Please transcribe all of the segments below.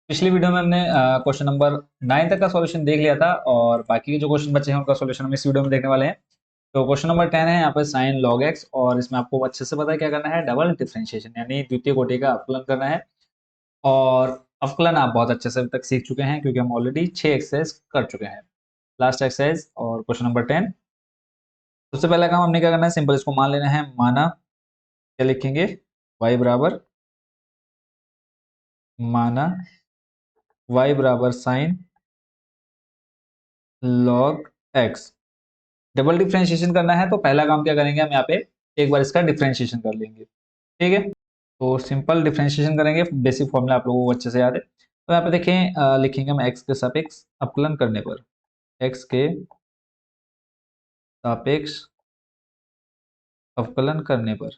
पिछली वीडियो में हमने क्वेश्चन नंबर 9 तक का सॉल्यूशन देख लिया था और बाकी के जो क्वेश्चन बचे हैं उनका सॉल्यूशन हम इस वीडियो में देखने वाले हैं। तो क्वेश्चन नंबर 10 है यहाँ पे साइन लॉग एक्स और इसमें आपको अच्छे से पता है क्या करना है, डबल डिफरेंशिएशन यानी द्वितीय कोटि का अवकलन करना है। और अवकलन आप बहुत अच्छे से अभी तक सीख चुके हैं क्योंकि हम ऑलरेडी 6 एक्सरसाइज कर चुके हैं। लास्ट एक्सरसाइज और क्वेश्चन नंबर 10। सबसे पहला काम हमने क्या करना है, सिंपल इसको मान लेना है। माना क्या लिखेंगे, y बराबर माना y बराबर sign log x. Double differentiation करना है तो पहला काम क्या करेंगे, हम यहाँ पे एक बार इसका डिफरेंशिएशन कर लेंगे। ठीक है, तो सिंपल डिफरेंशिएशन करेंगे। बेसिक फॉर्मूला आप लोगों को अच्छे से याद है। तो यहाँ पे देखें, लिखेंगे हम एक्स के सापेक्ष अवकलन करने पर, एक्स के सापेक्ष अवकलन करने पर,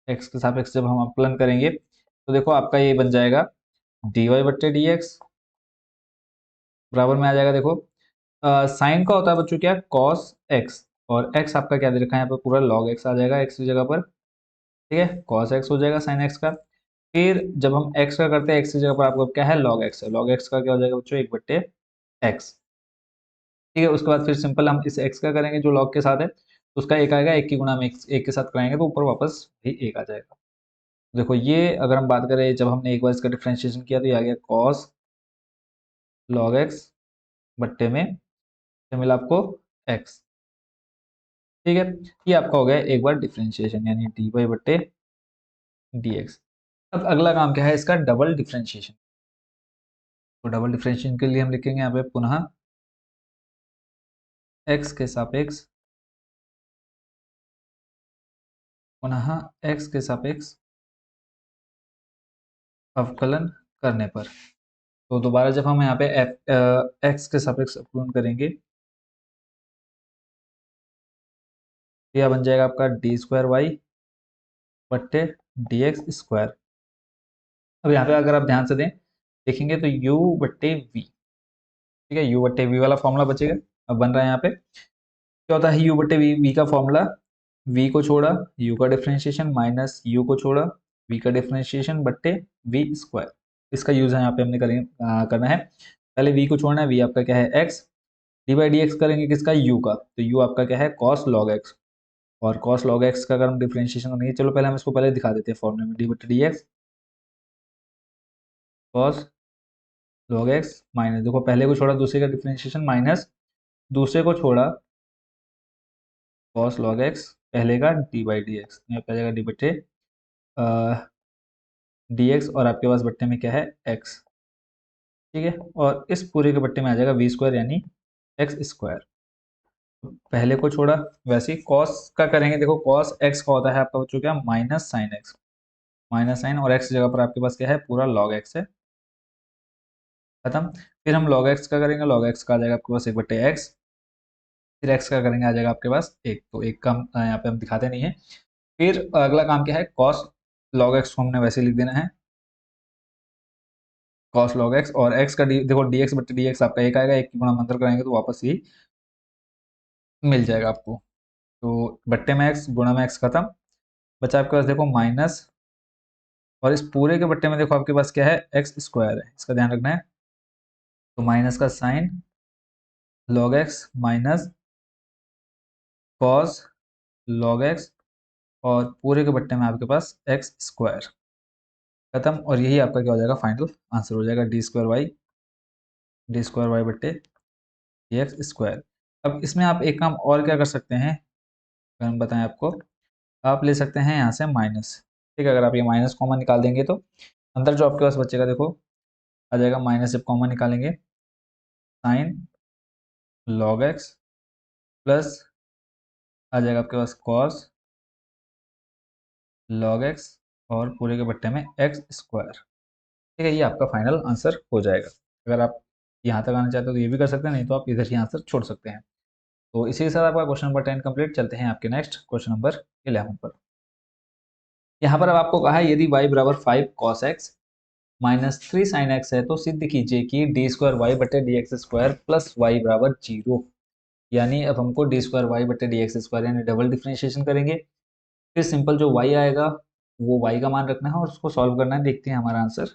एक्स के सापेक्ष जब हम अवकलन करेंगे तो देखो आपका ये बन जाएगा dy बट्टे डी एक्स बराबर में आ जाएगा। देखो साइन का होता है बच्चों क्या, कॉस एक्स, और एक्स आपका क्या दे रखा है यहाँ पे, पूरा लॉग एक्स आ जाएगा एक्स की जगह पर। ठीक है, कॉस एक्स हो जाएगा साइन एक्स का। फिर जब हम एक्स का करते हैं, एक्स की जगह पर आपको क्या है, लॉग एक्स है। लॉग एक्स का क्या हो जाएगा बच्चों, एक बट्टे एक्स। ठीक है, उसके बाद फिर सिंपल हम इस एक्स का करेंगे जो लॉग के साथ है, उसका एक आएगा, एक की गुणा में एक के साथ कराएंगे तो ऊपर वापस भी एक आ जाएगा। देखो ये अगर हम बात करें, जब हमने एक बार इसका डिफरेंशिएशन किया तो ये आ गया कॉस लॉग एक्स बट्टे में क्या मिला आपको, एक्स। ठीक है, ये आपका हो गया एक बार डिफरेंशिएशन यानी डी वाई बट्टे डी एक्स। अब अगला काम क्या है इसका, डबल डिफरेंशिएशन। तो डबल डिफरेंशिएशन के लिए हम लिखेंगे यहाँ पे पुनः एक्स के सापेक्ष, पुनः एक्स के सापेक्ष अवकलन करने पर। तो दोबारा जब हम यहाँ पे एक्स के सापेक्ष अवकलन करेंगे, यह बन जाएगा आपका डी स्क्वायर वाई बट्टे डी एक्स स्क्वायर। अब यहाँ पे अगर आप ध्यान से दें देखेंगे तो u बट्टे वी, ठीक है, u बट्टे वी वाला फॉर्मूला बचेगा। अब बन रहा है यहाँ पे क्या होता है, u बट्टे वी, वी का फॉर्मूला, v को छोड़ा u का डिफरेंशिएशन माइनस u को छोड़ा v का डिफरेंशिएशन बट्टे वी स्क्वायर। इसका यूज है यहाँ पे हमने करना है। पहले v को छोड़ना है, v आपका क्या है x, D by D x करेंगे किसका, u का, तो u आपका क्या है कॉस लॉग x। और कॉस लॉग x का अगर हम डिफरेंशिएशन करेंगे, चलो पहले हम इसको पहले दिखा देते हैं फॉर्मूले में, डी बट्टे d x cos log x minus, देखो पहले को छोड़ा दूसरे का डिफरेंशिएशन माइनस दूसरे को छोड़ा कॉस लॉग एक्स पहले का डी बाई डी एक्स, यहाँ पे आ जाएगा डी बट्टे डी एक्स और आपके पास बट्टे में क्या है एक्स। ठीक है, और इस पूरे के बट्टे में आ जाएगा वी स्क्वायर यानी एक्स स्क्वायर। पहले को छोड़ा, वैसे ही कॉस का करेंगे, देखो कॉस एक्स का होता है आपका बच्चों क्या, minus sign x, minus sign और एक्स की जगह पर आपके पास क्या है, पूरा लॉग एक्स है, खत्म। फिर हम लॉग एक्स का करेंगे, लॉग एक्स का आ जाएगा आपके पास एक बट्टे एक्स, फिर एक्स का करेंगे आ जाएगा आपके पास एक, तो एक का यहाँ पे हम दिखाते नहीं है। फिर अगला काम क्या है, कॉस लॉग एक्स को हमने वैसे लिख देना है, कॉस लॉग एक्स और एक्स का देखो डी एक्स बट्टे डी एक्स आपका एक आएगा, एक की गुणा मंत्र कराएंगे तो वापस ही मिल जाएगा आपको। तो बट्टे में एक्स गुणा में एक्स खत्म, बचा आपके पास देखो माइनस, और इस पूरे के बट्टे में देखो आपके पास क्या है, एक्स स्क्वायर है, इसका ध्यान रखना है। तो माइनस का sign log x minus cos log x और पूरे के बट्टे में आपके पास एक्स स्क्वायर, खत्म। और यही आपका क्या हो जाएगा, फाइनल आंसर हो जाएगा डी स्क्वायर वाई बट्टे डी एक्स स्क्वायर। अब इसमें आप एक काम और क्या कर सकते हैं, अगर हम बताएं आपको, आप ले सकते हैं यहाँ से माइनस। ठीक है, अगर आप ये माइनस कॉमन निकाल देंगे तो अंदर जो आपके पास बचेगा देखो आ जाएगा, माइनस जब कॉमन निकालेंगे साइन लॉग एक्स प्लस आ जाएगा आपके पास कॉस लॉग एक्स और पूरे के बट्टे में एक्स स्क्वायर। ठीक है, ये आपका फाइनल आंसर हो जाएगा। अगर आप यहाँ तक आना चाहते हो तो ये भी कर सकते हैं, नहीं तो आप इधर ही आंसर छोड़ सकते हैं। तो इसी के साथ आपका क्वेश्चन नंबर 10 कंप्लीट। चलते हैं आपके नेक्स्ट क्वेश्चन नंबर 11 पर। यहाँ पर अब आपको कहा है यदि y बराबर 5 cos x minus 3 sine x है तो सिद्ध कीजिए कि डी स्क्वायर वाई बटे d x square plus y बराबर 0। यानी अब हमको डी स्क्वायर वाई बटे डी एक्स स्क्वायर यानी डबल डिफरेंशिएशन करेंगे। फिर सिंपल जो y आएगा वो y का मान रखना है और उसको सॉल्व करना है, देखते हैं हमारा आंसर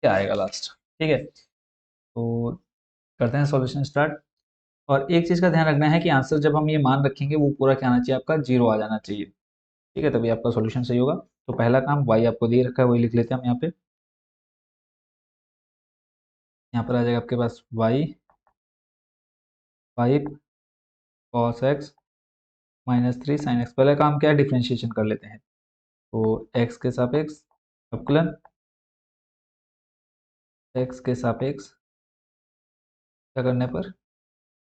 क्या आएगा लास्ट। ठीक है, तो करते हैं सॉल्यूशन स्टार्ट। और एक चीज़ का ध्यान रखना है कि आंसर जब हम ये मान रखेंगे वो पूरा क्या आना चाहिए, आपका 0 आ जाना चाहिए। ठीक है, तभी आपका सॉल्यूशन सही होगा। तो पहला काम y आपको दे रखा है वही लिख लेते हैं हम यहाँ पे। यहाँ पर आ जाएगा आपके पास y 5 cos x -3 sin x। पहला काम क्या है, डिफ्रेंशिएशन कर लेते हैं। तो x के सापेक्ष अवकलन, x के सापेक्ष क्या करने पर,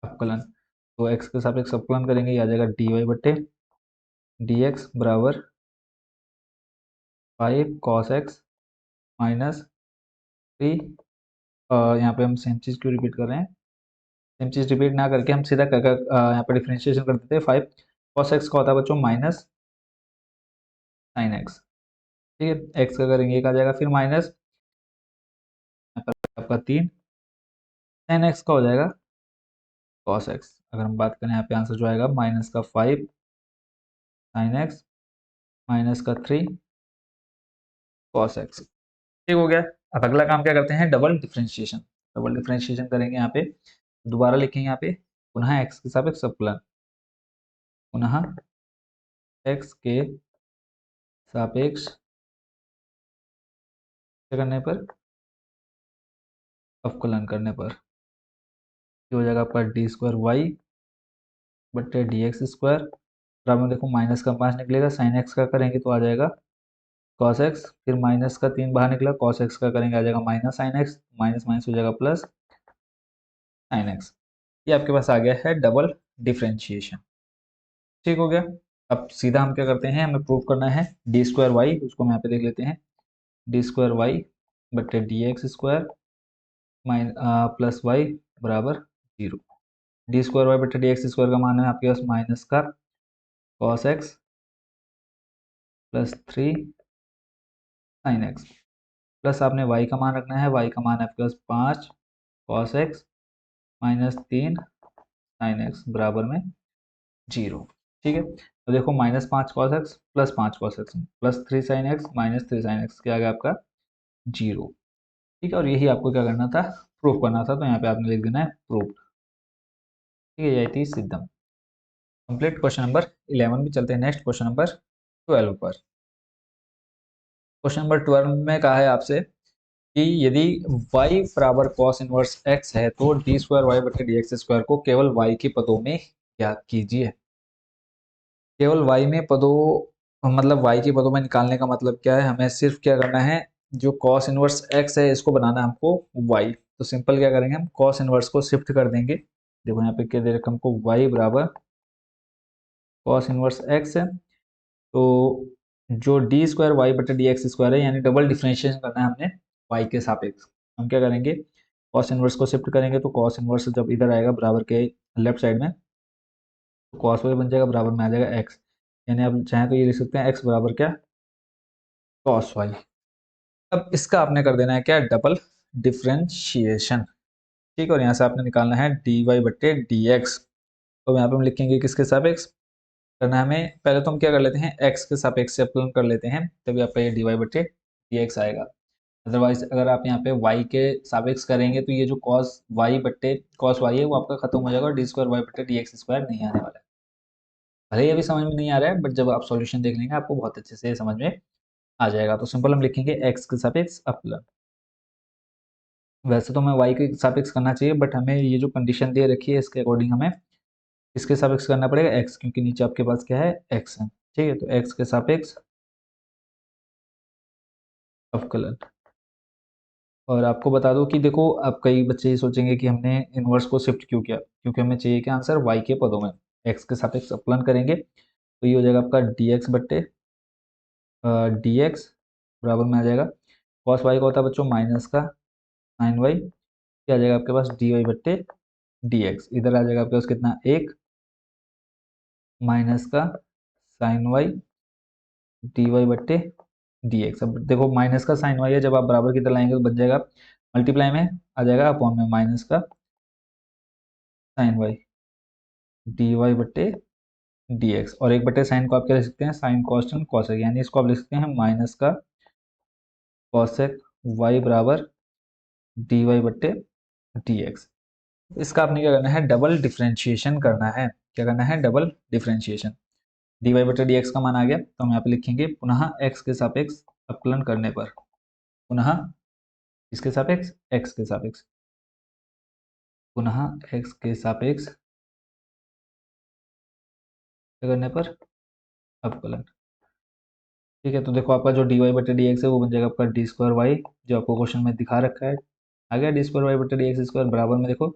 अवकलन। तो x के सापेक्ष अवकलन करेंगे, ये आ जाएगा dy बट्टे dx बराबर 5 cos x -3। यहाँ पे हम सेम चीज़ क्यों रिपीट कर रहे हैं, सेम चीज़ रिपीट ना करके हम सीधा यहाँ पे डिफरेंशिएशन कर देते हैं। 5 cos x का होता है बच्चों माइनस साइन एक्स। ठीक है, x का करेंगे एक आ जाएगा, फिर माइनस आपका 3 साइन एक्स का हो जाएगा cos x। अगर हम बात करें यहाँ पे आंसर जो आएगा माइनस का 5 साइन एक्स माइनस का 3 cos x। ठीक हो गया। अब अगला काम क्या करते हैं, डबल डिफरेंशिएशन। डबल डिफरेंशिएशन करेंगे यहाँ पे, दोबारा लिखेंगे यहाँ पे पुनः x के सापेक्ष अवकलन, पुनः x के सापेक्ष क्या करने पर, अवकलन करने पर। ये हो जाएगा आपका डी स्क्वायर वाई बट्टे डी एक्स स्क्वायर बराबर में, देखो माइनस का 5 निकलेगा, साइन एक्स का करेंगे तो आ जाएगा कॉस एक्स, फिर माइनस का 3 बाहर निकला, कॉस एक्स का करेंगे आ जाएगा minus sign x, minus minus हो जाएगा प्लस साइन एक्स। ये आपके पास आ गया है डबल डिफ्रेंशिएशन। ठीक हो गया। अब सीधा हम क्या करते हैं, हमें प्रूव करना है डी स्क्वायर वाई, उसको हम यहाँ पे देख लेते हैं। डी स्क्वायर वाई बट्टे d x square plus y बराबर 0। डी स्क्वायर वाई बट्टे डी एक्स स्क्वायर का मान है आपके पास माइनस का cos x plus 3 sine x, plus आपने y का मान रखना है, y का मान है आपके पास 5 कॉस एक्स -3 साइन एक्स बराबर में 0। ठीक है, तो देखो -5 cos x plus 5 cos x plus 3 sine x -3 sine x क्या आ गया आपका 0। ठीक है, और यही आपको क्या करना था, प्रूफ करना था। तो यहाँ पे आपने लिख देना है प्रूफ। ठीक है, यही थी सिद्धम। कंप्लीट क्वेश्चन नंबर 11 भी चलते हैं नेक्स्ट क्वेश्चन नंबर 12 पर। क्वेश्चन नंबर 12 में कहा है आपसे कि यदि y बराबर कॉस इनवर्स x है तो डी स्क्वायर वाई बटे डी एक्स स्क्वायर को केवल y के पदों में ज्ञात कीजिए। केवल y में पदों, मतलब y के पदों में निकालने का मतलब क्या है, हमें सिर्फ क्या करना है, जो कॉस इनवर्स x है इसको बनाना है हमको y। तो सिंपल क्या करेंगे, हम कॉस इनवर्स को शिफ्ट कर देंगे। देखो यहाँ पे क्या दे रखा हमको, y बराबर कॉस इनवर्स x है। तो जो डी स्क्वायर वाई बटे डी एक्स स्क्वायर है, यानी डबल डिफरेंशिएशन करना है हमने वाई के सापेक्ष। हम क्या करेंगे, कॉस इनवर्स को शिफ्ट करेंगे, तो कॉस इनवर्स जब इधर आएगा बराबर के लेफ्ट साइड में, तो कॉस वाई बन जाएगा, बराबर में आ जाएगा एक्स। यानी आप चाहें तो ये लिख सकते हैं एक्स बराबर क्या, कॉस वाई। अब इसका आपने कर देना है क्या, डबल डिफरेंशिएशन। ठीक है, और यहाँ से आपने निकालना है डी वाई बट्टे डी एक्स। तो यहाँ पे हम लिखेंगे किसके सापेक्ष करना है हमें, पहले तो हम क्या कर लेते हैं, x के सापेक्ष से अपलन कर लेते हैं, तभी आपका ये डी वाई बटे डी एक्स आएगा। अदरवाइज अगर आप यहाँ पे y के सापेक्ष करेंगे तो ये जो cos y बट्टे cos y है वो आपका खत्म हो जाएगा, और डी स्क्वायर वाई बट्टे डी एक्स स्क्वायर नहीं आने वाला है। भले ही अभी समझ में नहीं आ रहा है, बट जब आप सॉल्यूशन देख लेंगे आपको बहुत अच्छे से समझ में आ जाएगा। तो सिंपल हम लिखेंगे x के सापेक्ष अपलन। वैसे तो हमें y के सापेक्ष करना चाहिए, बट हमें ये जो कंडीशन दे रखी है इसके अकॉर्डिंग हमें इसके सापेक्ष करना पड़ेगा x, क्योंकि नीचे आपके पास क्या है, x है। ठीक है, तो x के सापेक्ष अवकलन। और आपको बता दो कि देखो, अब कई बच्चे ये सोचेंगे कि हमने इनवर्स को शिफ्ट क्यों किया, क्योंकि हमें चाहिए कि आंसर y के पदों में। x के सापेक्ष अपलन करेंगे तो ये हो जाएगा आपका dx बट्टे dx बराबर में आ जाएगा, cos y का होता है बच्चों माइनस का sin y, क्या आ जाएगा आपके पास dy बट्टे dx। इधर आ जाएगा आपके पास कितना, एक माइनस का sin y dy बट्टे dx। अब देखो माइनस का साइन y है, जब आप बराबर की तरह लाएंगे तो बन जाएगा मल्टीप्लाई में आ जाएगा अपॉन में माइनस का साइन y dy बट्टे dx, और एक बटे साइन को आप क्या लिख सकते हैं, साइन कॉस्टेंट कॉसेक, यानी इसको आप लिख सकते हैं माइनस का कॉसेक y बराबर डी वाई बट्टे डी एक्स। इसका आपने क्या करना है, डबल डिफ्रेंशिएशन करना है। क्या करना है, डबल डिफ्रेंशिएशन। डी वाई बटे डी एक्स का मान आ गया, तो हम यहाँ पे लिखेंगे पुनः एक्स के सापेक्ष अवकलन करने पर, पुनः इसके सापेक्ष एक्स के सापेक्ष, पुनः एक्स के सापेक्ष करने पर अवकलन। ठीक है, तो देखो आपका जो डी वाई बटे डी एक्स है वो बन जाएगा आपका डी स्क्वायर वाई, जो आपको क्वेश्चन में दिखा रखा है। आ गया डी स्क्वायर वाई बटे डी एक्स स्क्वायर बराबर में देखो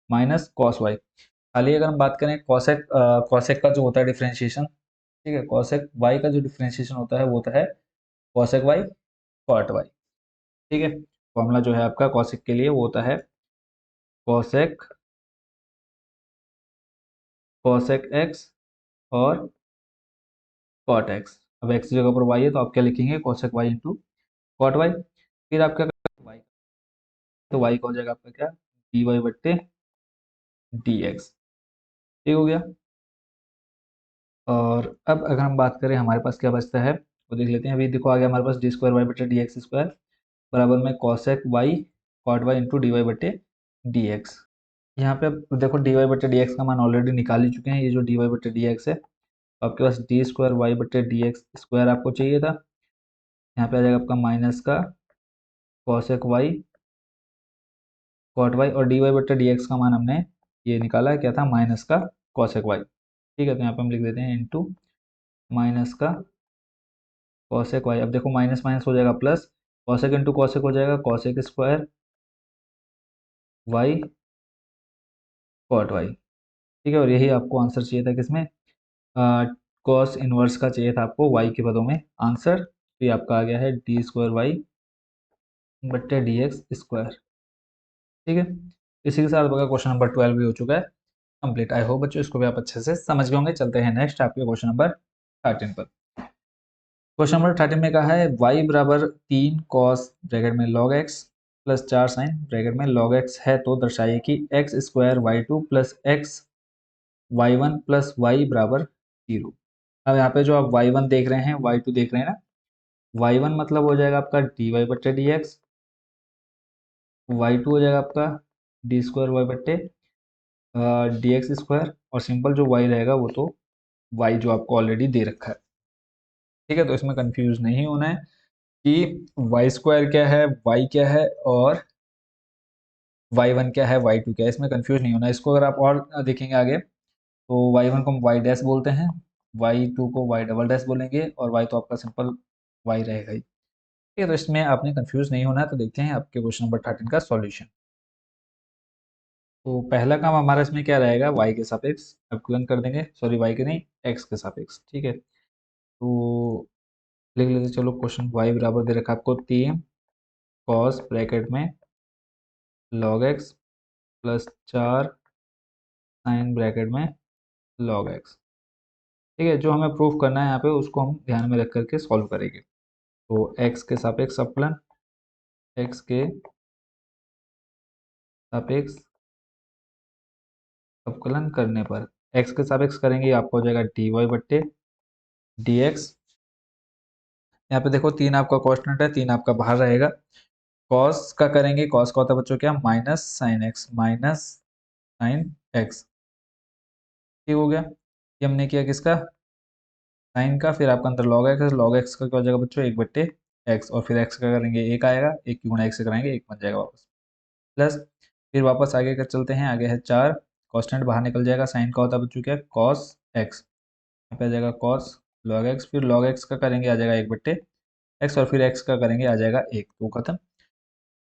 माइनस कॉस वाई। खाली अगर हम बात करें कॉसेक, कॉसेक का जो होता है डिफ्रेंशिएशन, ठीक है, कॉसेक वाई का जो डिफ्रेंशिएशन होता है वो होता है कॉसेक वाई कॉट वाई। ठीक है, फॉर्मूला जो है आपका कॉसेक के लिए वो होता है कॉसेक, कॉसेक एक्स और कॉट एक्स। अब एक्स की जगह पर वाई है तो आप क्या लिखेंगे, cosec y into cot y. फिर आप क्या करेंगे, वाई, तो वाई का हो जाएगा आपका क्या, डी वाई बट्टे डी एक्स। ठीक हो गया। और अब अगर हम बात करें हमारे पास क्या बचता है वो देख लेते हैं। अभी देखो आ गया हमारे पास डी स्क्वायर वाई बटे डी एक्स स्क्वायर बराबर में cosec y cot y into d y बटे डी एक्स। यहाँ पे अब देखो डी वाई बटे डी एक्स का मान ऑलरेडी निकाल ही चुके हैं, ये जो डी वाई बटे डी एक्स है, तो आपके पास डी स्क्वायर वाई बटे डी एक्स स्क्वायर आपको चाहिए था। यहाँ पे आ जाएगा आपका माइनस का कॉसेक वाई कॉट वाई, और डी वाई बटे डी एक्स का मान हमने ये निकाला है क्या था, माइनस का कॉसेक वाई। ठीक है, तो यहाँ पे हम लिख देते हैं इंटू माइनस का कॉसेक वाई। अब देखो माइनस माइनस हो जाएगा प्लस, कॉसेक इंटू कॉसेक हो जाएगा cosec square y cot y. ठीक है, और यही आपको आंसर चाहिए था किसमें, कॉस इनवर्स का चाहिए था आपको वाई के पदों में आंसर। तो ये आपका आ गया है डी स्क्वायर वाई बट्टे डी एक्स स्क्वायर। ठीक है, इसी के साथ आपका क्वेश्चन नंबर 12 भी हो चुका है कंप्लीट। आई होप बच्चों इसको भी आप अच्छे से समझ गए होंगे। चलते हैं नेक्स्ट आपके क्वेश्चन नंबर 13 पर। क्वेश्चन नंबर 13 में कहा है y बराबर 3 कॉस ब्रैकेट में log x plus 4 sine bracket में लॉग एक्स है, तो दर्शाइए कि x square y two plus x y one plus y बराबर 0। अब यहाँ पे जो आप वाई वन देख रहे हैं वाई टू देख रहे हैं ना, वाई वन मतलब हो जाएगा आपका डी वाई बट्टे डी एक्स, वाई टू हो जाएगा आपका डी स्क्वायर वाई बट्टे डी एक्स स्क्वायर, और सिंपल जो वाई रहेगा वो तो वाई जो आपको ऑलरेडी दे रखा है। ठीक है, तो इसमें कंफ्यूज नहीं होना है कि वाई स्क्वायर क्या है, वाई क्या है, और वाई वन क्या है, वाई टू क्या है, इसमें कंफ्यूज नहीं होना है। इसको अगर आप और देखेंगे आगे तो वाई वन को हम वाई डैश बोलते हैं, वाई टू को वाई डबल डैश बोलेंगे, और वाई तो आपका सिंपल वाई रहेगा ही। ठीक है, तो इसमें आपने कंफ्यूज नहीं होना है। तो देखते हैं आपके क्वेश्चन नंबर 13 का सॉल्यूशन। तो पहला काम हमारा इसमें क्या रहेगा, वाई के सापेक्ष अवकलन कर देंगे, सॉरी वाई के नहीं एक्स के सापेक्ष। ठीक है, तो लिख लेते चलो क्वेश्चन। वाई बराबर दे रखा है आपको 3 कॉस ब्रैकेट में log x plus 4 sine bracket में लॉग एक्स। ठीक है, जो हमें प्रूफ करना है यहाँ पे उसको हम ध्यान में रख करके सॉल्व करेंगे। तो एक्स के सापेक्ष अवकलन, एक्स के सापेक्ष अवकलन करने पर एक्स के सापेक्ष करेंगे आपको हो जाएगा डी वाई बट्टे डी एक्स। यहाँ पे देखो 3 आपका कॉन्स्टेंट है, 3 आपका बाहर रहेगा। कॉस का करेंगे, कॉस का होता है बच्चों क्या, minus sign x, minus sign x. ठीक हो गया, ये हमने किया किसका, साइन का। फिर आपका अंदर लॉग एक्स, लॉग एक्स का क्या हो जाएगा बच्चों, 1 बट्टे एक्स, और फिर एक्स का करेंगे 1 आएगा, 1 की गुणा 1 से कराएंगे 1 बन जाएगा वापस, प्लस। फिर वापस आगे कर चलते हैं, आगे है 4, कॉन्स्टेंट बाहर निकल जाएगा, साइन का होता है बच्चों क्या, कॉस एक्स, यहाँ पे आ जाएगा कॉस लॉग एक्स, फिर लॉग एक्स का करेंगे आ जाएगा 1 बट्टे एक्स, और फिर एक्स का करेंगे आ जाएगा 1, तो खत्म।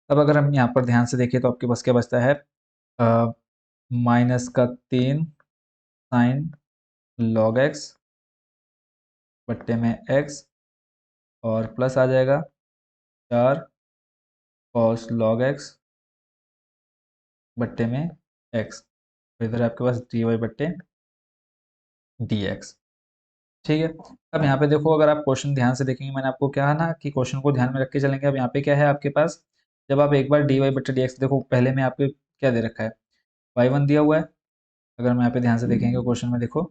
अब अगर हम यहाँ पर ध्यान से देखें तो आपके पास क्या बचता है, माइनस का 3 साइन लॉग एक्स बट्टे में एक्स, और प्लस आ जाएगा 4 कॉस लॉग एक्स बट्टे में एक्स, इधर आपके पास डी वाई बट्टे डी एक्स। ठीक है, अब यहाँ पे देखो अगर आप क्वेश्चन ध्यान से देखेंगे, मैंने आपको क्या है ना कि क्वेश्चन को ध्यान में रख के चलेंगे। अब यहाँ पे क्या है आपके पास, जब आप एक बार डी वाई बट्टे डी एक्स, देखो पहले में आपके क्या दे रखा है, वाई वन दिया हुआ है। अगर हम यहाँ पे ध्यान से देखेंगे क्वेश्चन में देखो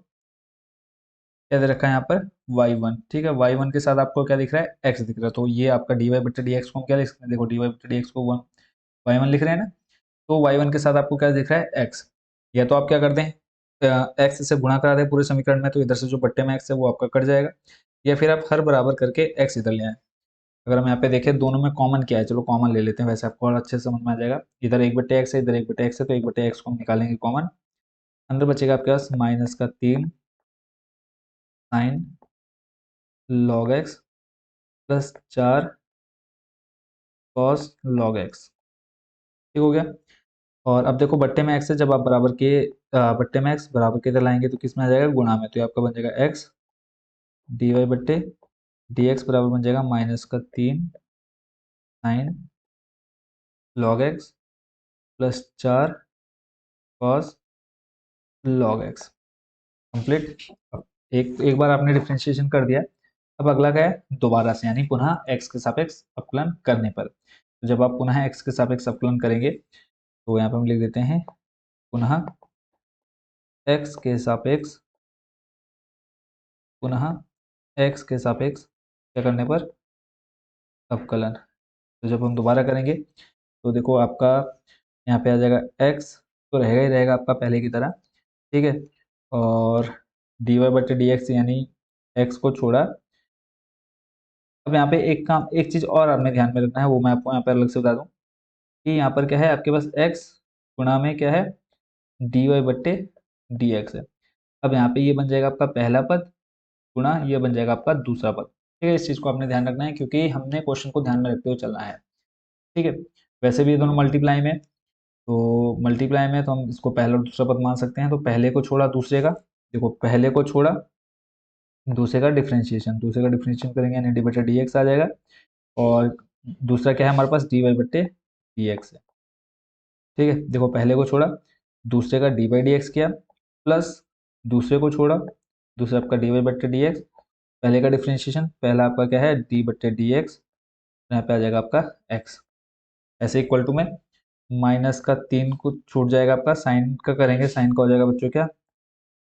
क्या दे रखा है यहाँ पर, वाई वन। ठीक है, वाई वन के साथ आपको क्या दिख रहा है, एक्स दिख रहा है, तो ये आपका डी वाई बट्टे डी एक्स को हम क्या लिख सकते हैं, देखो डी वाई बट्टे डी एक्स को वन y1 लिख रहे हैं ना, तो y1 के साथ आपको क्या दिख रहा है x। या तो आप क्या कर दें, x से गुणा करा दें पूरे समीकरण में, तो इधर से जो बट्टे में x है वो आपका कट जाएगा। या फिर आप हर बराबर करके x इधर ले आए। अगर हम यहाँ पे देखें दोनों में कॉमन क्या है, चलो कॉमन ले लेते हैं, वैसे आपको और अच्छे से समझ में आ जाएगा। इधर 1/x है, इधर 1/x है, तो 1/x को हम निकालेंगे कॉमन। अंदर बचेगा आपके पास -3 sine log x plus 4 cos log x। ठीक हो गया। और अब देखो बट्टे में x है, जब आप बराबर के बट्टे में x बराबर के इधर लाएंगे तो किस में आ जाएगा, गुणा में। तो ये आपका बन जाएगा x dy बट्टे dx बराबर बन जाएगा -3 sine log x plus 4 cos log x। Complete. एक एक बार आपने डिफ्रेंशिएशन कर दिया, अब अगला क्या है, दोबारा से, यानी पुनः x के सापेक्ष अवकलन करने पर। तो जब आप पुनः x के सापेक्ष अवकलन करेंगे तो यहाँ पे हम लिख देते हैं पुनः x के सापेक्ष, पुनः x के सापेक्ष क्या करने पर, अवकलन। तो जब हम दोबारा करेंगे तो देखो आपका यहाँ पे आ जाएगा x, तो रहेगा ही रहेगा आपका पहले की तरह। ठीक है। और dy बटे डी एक्स, यानी x को छोड़ा। अब यहाँ पे एक काम, एक चीज और आपने ध्यान में रखना है, वो मैं आपको यहाँ पर अलग से बता दूं कि यहाँ पर क्या है, आपके पास x गुणा में क्या है, dy बट्टे डी एक्स है। अब यहाँ पे ये बन जाएगा आपका पहला पद, गुणा ये बन जाएगा आपका दूसरा पद। ठीक है, इस चीज को आपने ध्यान रखना है, क्योंकि हमने क्वेश्चन को ध्यान में रखते हुए चलना है। ठीक है। वैसे भी ये दोनों मल्टीप्लाई में, तो मल्टीप्लाई में तो हम इसको पहला और दूसरा पद मान सकते हैं। तो पहले को छोड़ा दूसरे का, देखो पहले को छोड़ा दूसरे का डिफ्रेंशिएशन, दूसरे का डिफ्रेंशिएशन करेंगे यानी डी बटे डी एक्स आ जाएगा। और दूसरा क्या है हमारे पास, डी वाई बट्टे डी एक्स है। ठीक है, देखो पहले को छोड़ा दूसरे का डी बाई डी एक्स किया, प्लस दूसरे को छोड़ा दूसरा आपका डी वाई बट्टे डी एक्स। पहले का डिफ्रेंशिएशन, पहला आपका क्या है डी बट्टे डी एक्स, यहाँ पे आ जाएगा आपका एक्स। ऐसे इक्वल टू में -3 को छूट जाएगा आपका, साइन का करेंगे, साइन का हो जाएगा बच्चों क्या,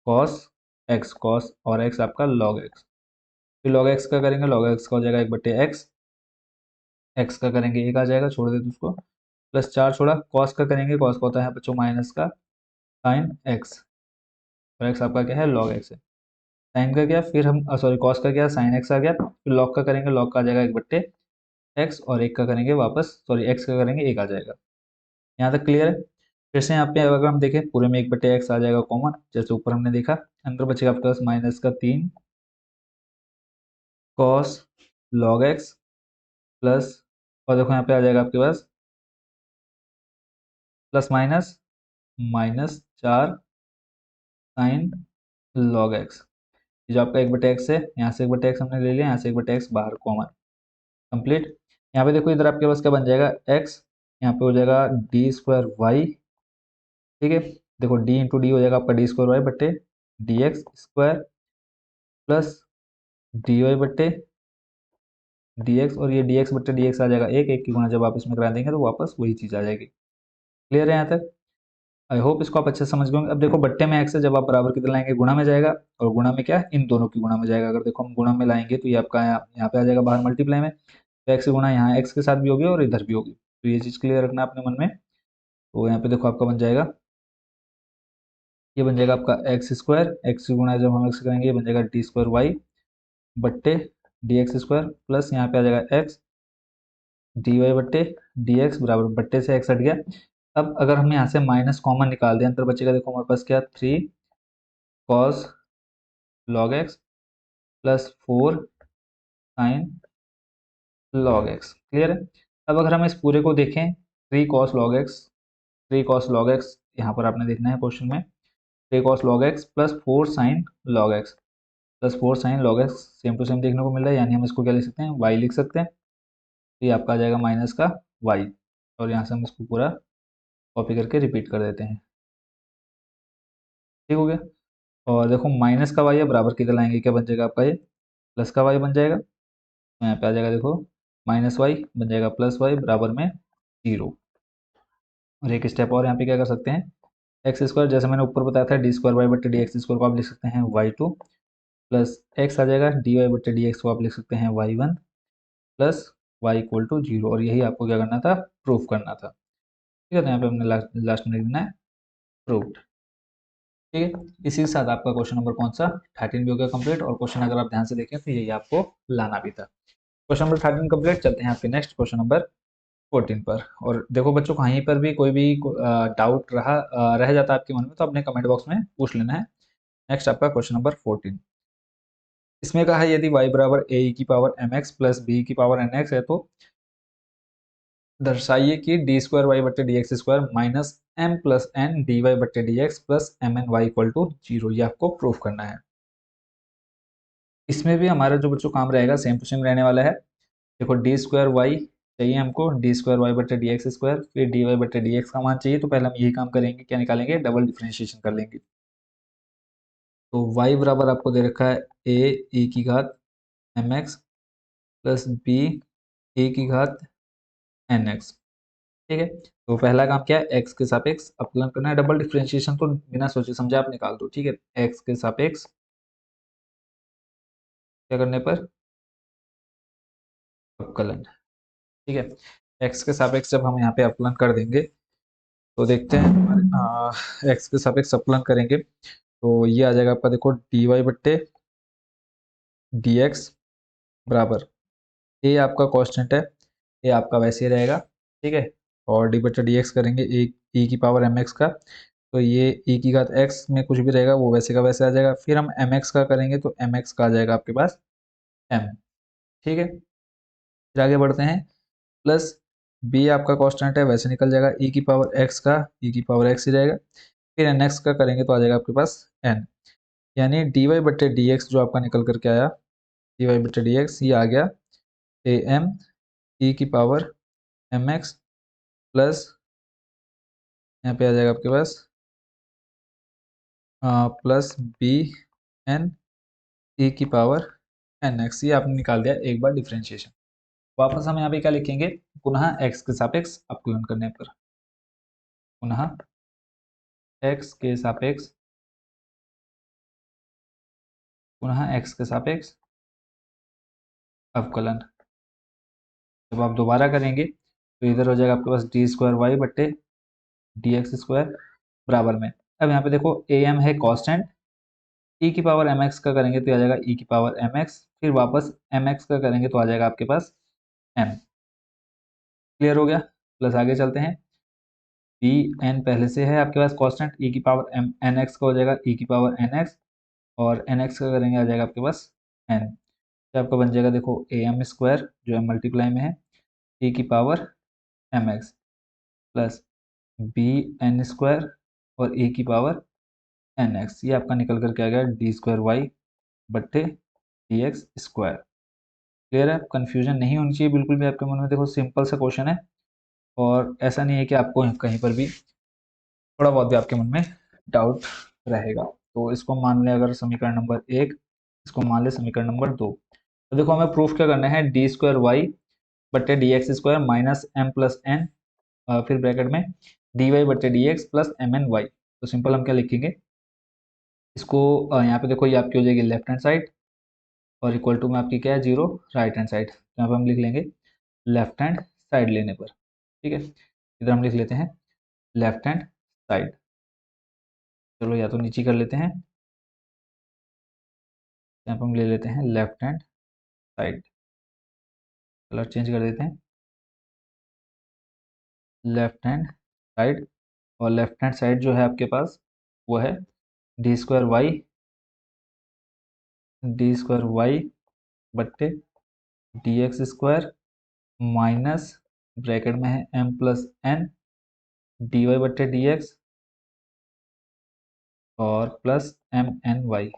कॉस एक्स, कॉस और एक्स आपका लॉग एक्स। फिर लॉग एक्स का करेंगे, लॉग एक्स का हो जाएगा 1/x, एक्स का करेंगे 1 आ जाएगा, छोड़ देते उसको, प्लस 4 छोड़ा, कॉस का करेंगे, कॉस का होता है बच्चों माइनस का साइन एक्स, और एक्स आपका क्या है लॉग एक्स है। साइन का क्या, फिर हम सॉरी कॉस का क्या, साइन एक्स आ गया, फिर लॉग का करेंगे, लॉग का आ जाएगा 1/x, और एक का करेंगे वापस, सॉरी एक्स का करेंगे 1 आ जाएगा। यहाँ तक क्लियर है। फिर से यहाँ पे अगर हम देखें पूरे में 1/x आ जाएगा कॉमन, जैसे ऊपर हमने देखा। अंदर बचेगा आपके पास -3 कॉस लॉग एक्स प्लस, और देखो यहाँ पे आ जाएगा आपके पास plus minus -4 sine log x. जो आपका 1/x है, यहाँ से 1/x हमने ले लिया, यहाँ से 1/x बाहर कॉमन। कंप्लीट। यहाँ पे देखो इधर आपके पास क्या बन जाएगा x, यहाँ पे हो जाएगा डी स्क्वायर वाई। ठीक है, देखो d इंटू डी हो जाएगा आपका डी स्क्वायर वाई बट्टे d x square, plus d y बट्टे डी एक्स, और ये डी एक्स बट्टे डी एक्स आ जाएगा एक, एक की गुणा जब आप इसमें करा देंगे तो वापस वही चीज़ आ जाएगी। क्लियर है यहाँ तक। आई होप इसको आप अच्छे से समझ गए होंगे। अब देखो बट्टे में एक्स है, जब आप बराबर कितना लाएंगे, गुणा में जाएगा, और गुणा में क्या, इन दोनों की गुणा में जाएगा। अगर देखो हम गुणा में लाएंगे तो ये आपका यहाँ पे आ जाएगा बाहर मल्टीप्लाई में, तो एक्स की गुणा यहाँ एक्स के साथ भी होगी और इधर भी होगी। तो ये चीज़ क्लियर रखना अपने मन में। तो यहाँ पे देखो आपका बन जाएगा, ये बन जाएगा आपका एक्स स्क्वायर, एक्स की गुणा जब हम एक्स करेंगे ये बन जाएगा डी स्क्वायर वाई बट्टे डी एक्स स्क्वायर, प्लस यहाँ पे आ जाएगा एक्स डी वाई बट्टे डी एक्स बराबर, बट्टे से एक्स हट गया। अब अगर हम यहाँ से माइनस कॉमन निकाल दें, अंदर बचेगा देखो हमारे पास क्या, 3 cos log x plus 4 sine log x. Clear है। अब अगर हम इस पूरे को देखें, 3 cos log x, 3 cos log x यहाँ पर आपने देखना है क्वेश्चन में, 3 cos log x plus 4 sine log x, plus 4 sine log x, same to same देखने को मिल रहा है, यानी हम इसको क्या लिख सकते हैं, वाई लिख सकते हैं। तो ये आपका आ जाएगा माइनस का वाई, और यहाँ से हम इसको पूरा कॉपी करके रिपीट कर देते हैं। ठीक हो गया। और देखो माइनस का वाई है, बराबर किधर लाएंगे, क्या बन जाएगा आपका ये प्लस का वाई बन जाएगा। तो यहाँ पे आ जाएगा देखो माइनस वाई बन जाएगा प्लस वाई बराबर में 0। और एक स्टेप और यहाँ पे क्या कर सकते हैं, एक्स स्क्वायर, जैसे मैंने ऊपर बताया था डी स्क्वायर वाई बट्टे डी एक्स स्क्वायर को आप लिख सकते हैं y2, प्लस एक्स आ जाएगा डी वाई बट्टे डी एक्स को आप लिख सकते हैं y1, plus y equal to 0। और यही आपको क्या करना था, प्रूफ करना था। ठीक है, तो यहाँ पे हमने लास्ट में लिख देना है प्रूव्ड। ठीक है, इसी के साथ आपका क्वेश्चन नंबर कौन सा 13 भी हो गया कंप्लीट, और क्वेश्चन अगर आप ध्यान से देखें तो यही आपको लाना भी था। Question number 13 complete. चलते हैं आपके नेक्स्ट क्वेश्चन नंबर 14 पर। और देखो बच्चों, कहीं पर भी कोई भी डाउट रह जाता है आपके मन में तो अपने कमेंट बॉक्स में पूछ लेना है। नेक्स्ट आपका क्वेश्चन नंबर 14, इसमें कहा है यदि y बराबर ए की power m x plus b की पावर एन एक्स है तो दर्शाइए कि डी स्क्वायर वाई बट्टे d x square minus m plus n d y बट्टे d x plus m n y equal to zero. ये आपको प्रूफ करना है। इसमें भी हमारा जो बच्चों काम रहेगा सेम टू सेम रहने वाला है। देखो डी स्क्वायर वाई चाहिए हमको, डी स्क्वायर वाई बट्टे डी एक्स स्क्वायर, फिर डी वाई बट्टे डी एक्स का मान चाहिए, तो पहले हम यही काम करेंगे, क्या निकालेंगे, डबल डिफ्रेंशिएशन कर लेंगे। तो y बराबर आपको दे रखा है ए ई की घात एम एक्स प्लस बी ए की घात एन एक्स। ठीक है, तो पहला काम क्या है, एक्स के सापेक्ष अवकलन करना है। डबल डिफरेंशिएशन तो बिना सोचे समझे आप निकाल दो। ठीक है, एक्स के सापेक्ष क्या करने पर, अवकलन। ठीक है, एक्स के सापेक्ष जब हम यहाँ पे अवकलन कर देंगे तो देखते हैं हमारे एक्स के सापेक्ष अवकलन करेंगे तो ये आ जाएगा आपका, देखो डी वाई बट्टे डी एक्स बराबर, ए आपका कांस्टेंट है, ये आपका वैसे ही रहेगा। ठीक है, और डी बट्टे डी एक्स करेंगे ए ई की पावर एम एक्स का, तो ये ई की घात एक्स में कुछ भी रहेगा वो वैसे का वैसे आ जाएगा। फिर हम एम एक्स का करेंगे तो एम एक्स का आ जाएगा आपके पास एम। ठीक है, फिर आगे बढ़ते हैं, प्लस बी आपका कांस्टेंट है वैसे निकल जाएगा, ई की पावर एक्स का ई की पावर एक्स ही रहेगा। फिर एन एक्स का करेंगे तो आ जाएगा आपके पास एन, यानी डी वाई बट्टे डी एक्स जो आपका निकल करके आया, डी वाई बट्टे डी एक्स ये आ गया ए एम ई की पावर एम एक्स प्लस, यहाँ पे आ जाएगा आपके पास प्लस बी एन ई की पावर एन एक्स। ये आपने निकाल दिया एक बार डिफ्रेंशिएशन। वापस हम यहाँ पे क्या लिखेंगे, पुनः एक्स के सापेक्ष अवकलन करने पर, पुनः एक्स के सापेक्ष, पुनः एक्स के सापेक्ष अवकलन। जब आप दोबारा करेंगे तो इधर हो जाएगा आपके पास डी स्क्वायर वाई बट्टे डी एक्स स्क्वायर बराबर में, अब यहाँ पे देखो ए एम है कॉन्स्टेंट, ई की पावर एम एक्स का करेंगे तो आ जाएगा ई की पावर एम एक्स, फिर वापस एम एक्स का करेंगे तो आ जाएगा आपके पास एम। क्लियर हो गया, प्लस आगे चलते हैं, पी एन पहले से है आपके पास कांस्टेंट, ई की पावर एम एन एक्स का हो जाएगा ई की पावर एन एक्स, और एन एक्स का करेंगे आ जाएगा आपके पास एन। तो आपका बन जाएगा देखो ए एम स्क्वायर जो है मल्टीप्लाई में है ई की power m x plus b n square और ए की पावर एन एक्स, ये आपका निकल करके आ गया डी स्क्वायर वाई बट्टे डी एक्स स्क्वायर। क्लियर है, कंफ्यूजन नहीं होनी चाहिए बिल्कुल भी आपके मन में। देखो सिंपल सा क्वेश्चन है, और ऐसा नहीं है कि आपको कहीं पर भी थोड़ा बहुत भी आपके मन में डाउट रहेगा। तो इसको मान लें अगर समीकरण नंबर एक, इसको मान लें समीकरण नंबर दो। तो देखो हमें प्रूफ क्या करना है, डी स्क्वायर वाई बट्टे d x square minus m plus n, फिर ब्रैकेट में डी वाई बट्टे d x plus m n y. तो सिंपल हम क्या लिखेंगे इसको, यहाँ पे देखो ये आपकी हो जाएगी लेफ्ट हैंड साइड, और इक्वल टू में आपकी क्या है जीरो राइट हैंड साइड। तो यहाँ पे हम लिख लेंगे लेफ्ट हैंड साइड लेने पर। ठीक है, इधर हम लिख लेते हैं लेफ्ट हैंड साइड। चलो या तो नीचे कर लेते हैं, यहाँ पर हम ले लेते हैं left hand side, colour change कर देते हैं, लेफ्ट हैंड साइड। और लेफ्ट हैंड साइड जो है आपके पास वो है डी स्क्वायर वाई बट्टे d x square minus bracket में है m plus n d y बट्टे डी एक्स और plus m n y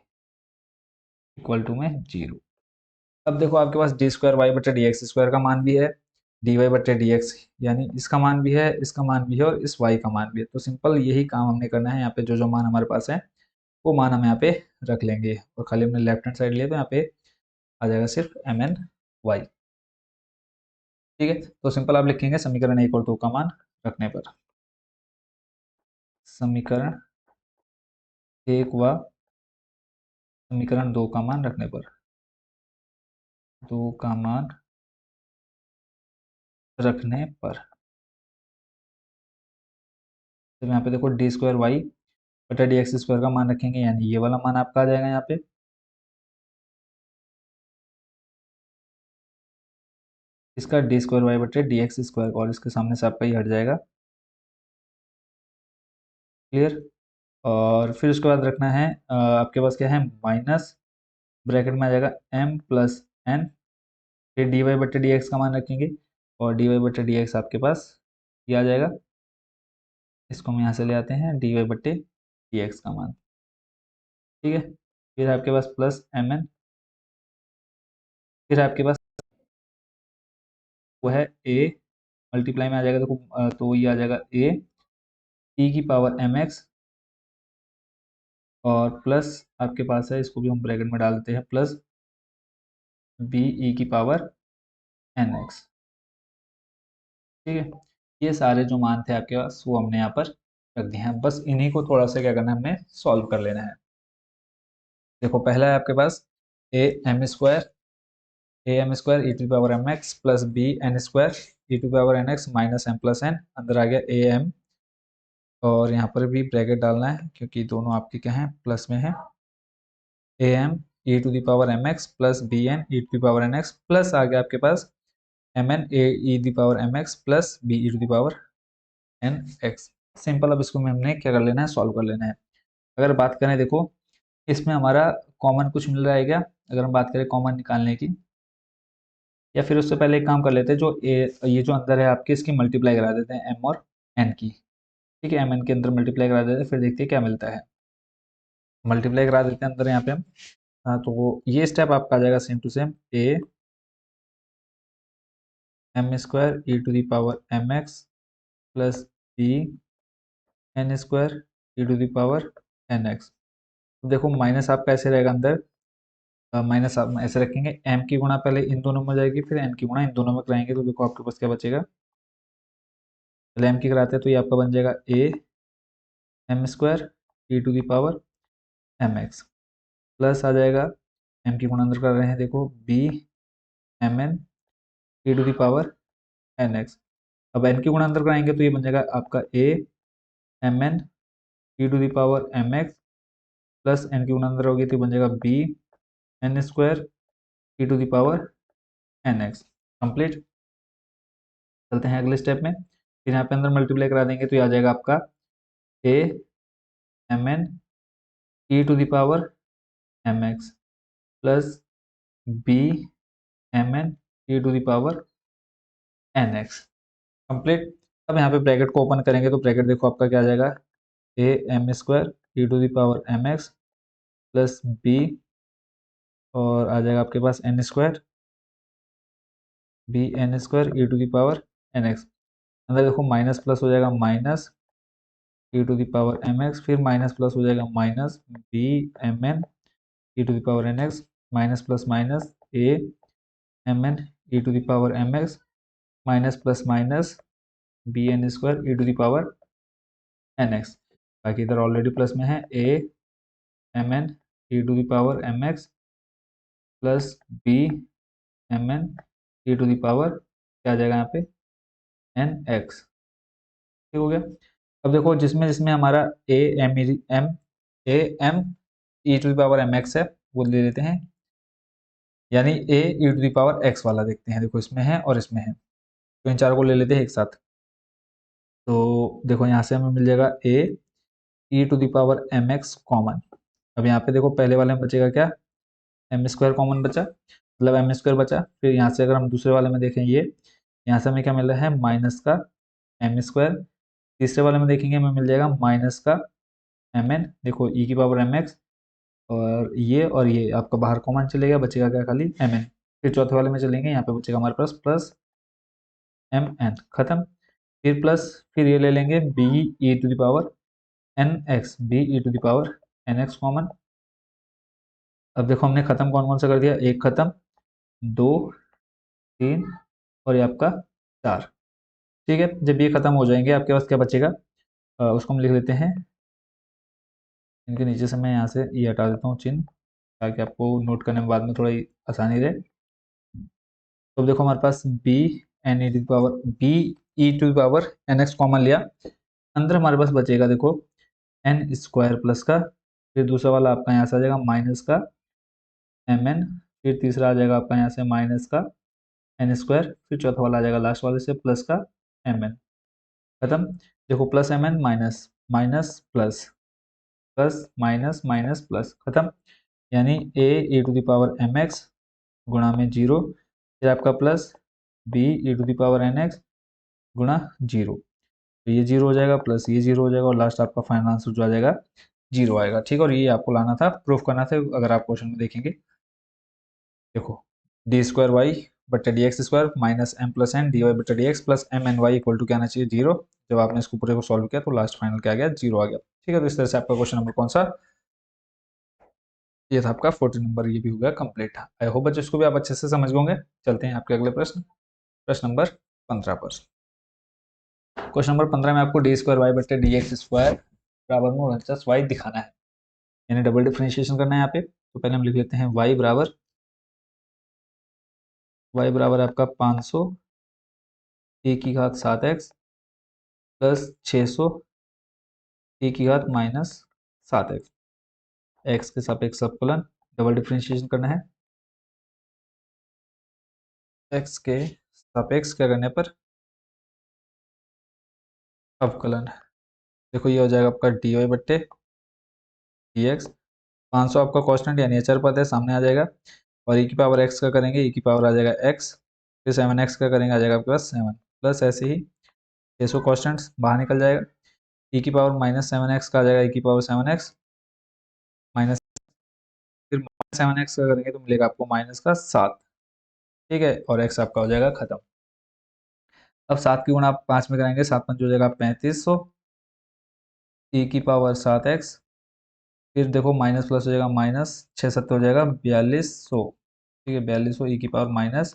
equal to में जीरो। अब देखो आपके पास डी स्क्वायर वाई बटे डी एक्स स्क्वायर का मान भी है, डी वाई बटे डी एक्स यानी इसका मान भी है, इसका मान भी है, और इस वाई का मान भी है। तो सिंपल यही काम हमने करना है, यहाँ पे जो जो मान हमारे पास है वो मान हम यहाँ पे रख लेंगे, और खाली हमने लेफ्ट हैंड साइड लिया तो यहाँ पे आ जाएगा सिर्फ एम एन वाई। ठीक है, तो सिंपल आप लिखेंगे समीकरण एक और दो का मान रखने पर, समीकरण एक व समीकरण दो का मान रखने पर, दो का मान रखने पर। तो यहाँ पे देखो डी स्क्वायर वाई बटा डी एक्स स्क्वायर का मान रखेंगे, यानी ये वाला मान आपका आ जाएगा यहाँ पे। इसका डी स्क्वायर वाई बटे डी एक्स स्क्वायर, और इसके सामने से आपका ये हट जाएगा। क्लियर। और फिर उसके बाद रखना है आपके पास क्या है, माइनस ब्रैकेट में आ जाएगा m प्लस n, फिर डी वाई बटे डी एक्स का मान रखेंगे, और डी वाई बटे डी एक्स आपके पास ये आ जाएगा। इसको हम यहाँ से ले आते हैं डी वाई बटे डी एक्स का मान। ठीक है। फिर आपके पास प्लस एम एन, फिर आपके पास वो है ए, मल्टीप्लाई में आ जाएगा देखो, तो ये आ जाएगा ए ई की पावर एम एक्स, और प्लस आपके पास है, इसको भी हम ब्रैकेट में डाल देते हैं, प्लस बी ई की पावर एन एक्स। ठीक है। ये सारे जो मान थे आपके पास वो हमने यहाँ पर रख दिए हैं, बस इन्हीं को थोड़ा सा क्या करना है, हमें सॉल्व कर लेना है। देखो पहला है आपके पास a m square e to power m x plus b n square e to power n x minus m plus n, अंदर आ गया ए एम, और यहाँ पर भी ब्रैकेट डालना है क्योंकि दोनों आपके क्या हैं, प्लस में है। A m e to the power m x plus b n e to the power n x, plus आ गया आपके पास m n a e the power m x plus b e to the power n x. Simple. अब इसको में हमने क्या कर लेना है, सॉल्व कर लेना है। अगर बात करें देखो, इसमें हमारा कॉमन कुछ मिल रहा है क्या, अगर हम बात करें कॉमन निकालने की, या फिर उससे पहले एक काम कर लेते हैं, जो ये जो अंदर है आपके, इसकी मल्टीप्लाई करा देते हैं एम और एन की। ठीक है, एम एन के अंदर मल्टीप्लाई करा देते हैं, फिर देखते हैं क्या मिलता है। मल्टीप्लाई करा देते हैं अंदर यहाँ पे हम। हाँ, तो ये स्टेप आपका आ जाएगा same to same, a m square e to the power m x plus b n square e to the power n x. देखो माइनस आपका ऐसे रहेगा अंदर, माइनस आप ऐसे रखेंगे, एम की गुणा पहले इन दोनों में हो जाएगी, फिर एन की गुणा इन दोनों में कराएंगे, तो देखो आपके पास क्या बचेगा। पहले एम की कराते हैं तो ये आपका बन जाएगा a m square e to the power m x, plus आ जाएगा एम की गुणा अंदर कर रहे हैं देखो, b m n e to the power n x. अब एन की गुणा अंदर कराएंगे तो ये बन जाएगा आपका a m n e to the power m x, plus n की गुणा अंदर होगी तो बन जाएगा b n square e to the power n x. Complete. चलते हैं अगले स्टेप में, फिर यहाँ पे अंदर मल्टीप्लाई करा देंगे तो ये आ जाएगा आपका a m n e to the power m x plus b m n e to the power n x. Complete. अब यहाँ पे ब्रैकेट को ओपन करेंगे तो ब्रैकेट देखो आपका क्या आ जाएगा, a m square e to the power m x plus b, और आ जाएगा आपके पास n square b n square e to the power n x. अंदर देखो माइनस प्लस हो जाएगा, minus e to the power m x, फिर माइनस प्लस हो जाएगा, minus b m n e to the power n x, minus plus minus a m n e to the power m x, minus plus minus B n square e to the power n x. बाकी इधर already plus में है, a m n e to the power m x plus b m n e to the power क्या आ जाएगा यहाँ पे, N x. ठीक हो गया। अब देखो जिसमें जिसमें हमारा a m m a m e to the power m x है वो ले लेते हैं, यानी a e to the power x वाला देखते हैं, देखो इसमें है और इसमें है, तो इन चारों को ले लेते हैं एक साथ। तो देखो यहाँ से हमें मिल जाएगा a e to the power m x common. अब यहाँ पे देखो पहले वाले में बचेगा क्या, एम स्क्वायर कॉमन बचा, मतलब एम स्क्वायर बचा। फिर यहाँ से अगर हम दूसरे वाले में देखें, ये यहाँ से हमें क्या मिल रहा है, माइनस का एम स्क्वायर। तीसरे वाले में देखेंगे हमें मिल जाएगा माइनस का एम एन, देखो ई की पावर एम एक्स, और ये आपका बाहर कॉमन चलेगा, बचेगा क्या, खाली एम एन। फिर चौथे वाले में चलेंगे, यहाँ पे बचेगा हमारे पास प्लस एम एन, खत्म। फिर प्लस, फिर ये ले लेंगे b e to the power n x, b e to the power n x common. अब देखो हमने खत्म कौन कौन सा कर दिया, एक खत्म, दो, तीन, और ये आपका चार। ठीक है, जब ये खत्म हो जाएंगे आपके पास क्या बचेगा, उसको हम लिख लेते हैं, इनके नीचे से मैं यहाँ से ये हटा देता हूँ चिन्ह, ताकि आपको नोट करने में बाद में थोड़ा आसानी रहे। तो अब देखो हमारे पास b n e to power b e to power n x common लिया, अंदर हमारे पास बचेगा देखो एन स्क्वायर प्लस का, फिर दूसरा वाला आपका यहाँ से आ जाएगा माइनस का एम एन, फिर तीसरा आ जाएगा आपका यहाँ से माइनस का एन स्क्वायर, फिर चौथा वाला आ जाएगा लास्ट वाले से प्लस का एम एन। खत्म। देखो plus m n minus minus plus plus minus minus plus, खत्म। यानी a to the power m x गुणा में जीरो, फिर आपका plus b e to the power n x गुणा जीरो, तो ये जीरो हो जाएगा प्लस ये जीरो हो जाएगा और लास्ट आपका फाइनल आंसर जो आ जाएगा जीरो आएगा। ठीक है, और ये आपको लाना था, प्रूफ करना था। अगर आप क्वेश्चन में देखेंगे देखो डी स्क्वायर वाई बट्टे d x square minus m plus n d y बट्टे d x plus m n y equal to क्या आना चाहिए, जीरो। जब आपने इसको पूरे को सॉल्व किया तो लास्ट फाइनल क्या आ गया, जीरो आ गया। ठीक है, तो इस तरह से आपका क्वेश्चन नंबर कौन सा, ये था आपका 14 नंबर, ये भी हो गया कंप्लीट। आई होप बच्चों इसको भी आप अच्छे से समझ गए। चलते हैं आपके अगले प्रश्न, प्रश्न नंबर 15 पर। क्वेश्चन नंबर 15 में आपको डी स्क्वायर वाई बट्टे डी एक्स स्क्वायर बराबर में उनचास वाई दिखाना है, यानी डबल डिफरेंशिएशन करना है यहाँ पे। तो पहले हम लिख लेते हैं वाई बराबर आपका 500 ए की घात 7x प्लस 600 ए की घात माइनस 7x, एक्स के सापेक्ष अवकलन, डबल डिफरेंशिएशन करना है। एक्स के सापेक्ष क्या करने पर अवकलन। देखो ये हो जाएगा आपका डी वाई बट्टे डी एक्स, 500 आपका कांस्टेंट यानी अचर पद है, सामने आ जाएगा। और ई की पावर एक्स का करेंगे, ई की पावर आ जाएगा एक्स, फिर 7x का करेंगे, आ जाएगा आपके पास 7 प्लस ऐसे ही 600 कॉन्स्टेंट्स बाहर निकल जाएगा। ई की पावर माइनस 7x का आ जाएगा, ई की पावर 7x माइनस, फिर माइनस 7x का करेंगे तो मिलेगा आपको माइनस का 7। ठीक है, और x आपका हो जाएगा खत्म। अब 7 की गुणा आप 5 में कराएंगे, 7 5 हो जाएगा 3500 ई की पावर 7x, फिर देखो माइनस प्लस हो जाएगा माइनस 6 7 हो जाएगा 4200। ठीक है, 4200 ई की पावर माइनस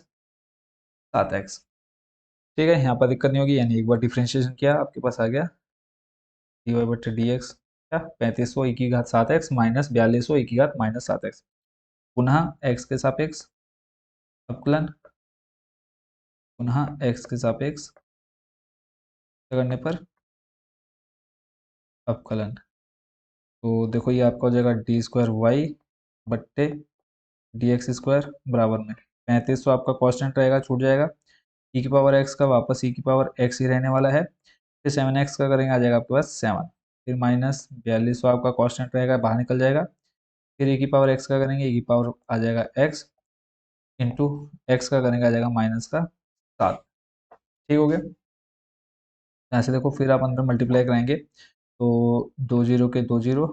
7x। ठीक है, यहाँ पर दिक्कत नहीं होगी, यानी एक बार डिफ्रेंशिएशन किया आपके पास आ गया डी वाई बटे डी एक्स क्या 3500 ई की घात 7x माइनस 4200 ई की घात माइनस 7x, पुनः x के सापेक्ष अवकलन, पुनः x के सापेक्ष करने पर अवकलन। तो देखो ये आपका हो जाएगा डी स्क्वायर वाई बट्टे डी एक्स स्क्वायर बराबर में 3500 आपका कांस्टेंट रहेगा, छूट जाएगा। ई की पावर एक्स का वापस ई की पावर एक्स ही रहने वाला है, फिर 7x का करेंगे, आ जाएगा आपके पास 7, फिर माइनस 4200 आपका कांस्टेंट रहेगा, बाहर निकल जाएगा। फिर ई की पावर एक्स का करेंगे, ई की पावर आ जाएगा एक्स इंटू एक्स का करेंगे, आ जाएगा माइनस का 7। ठीक हो गया। ऐसे देखो फिर आप अंदर मल्टीप्लाई कराएंगे तो दो जीरो के दो जीरो,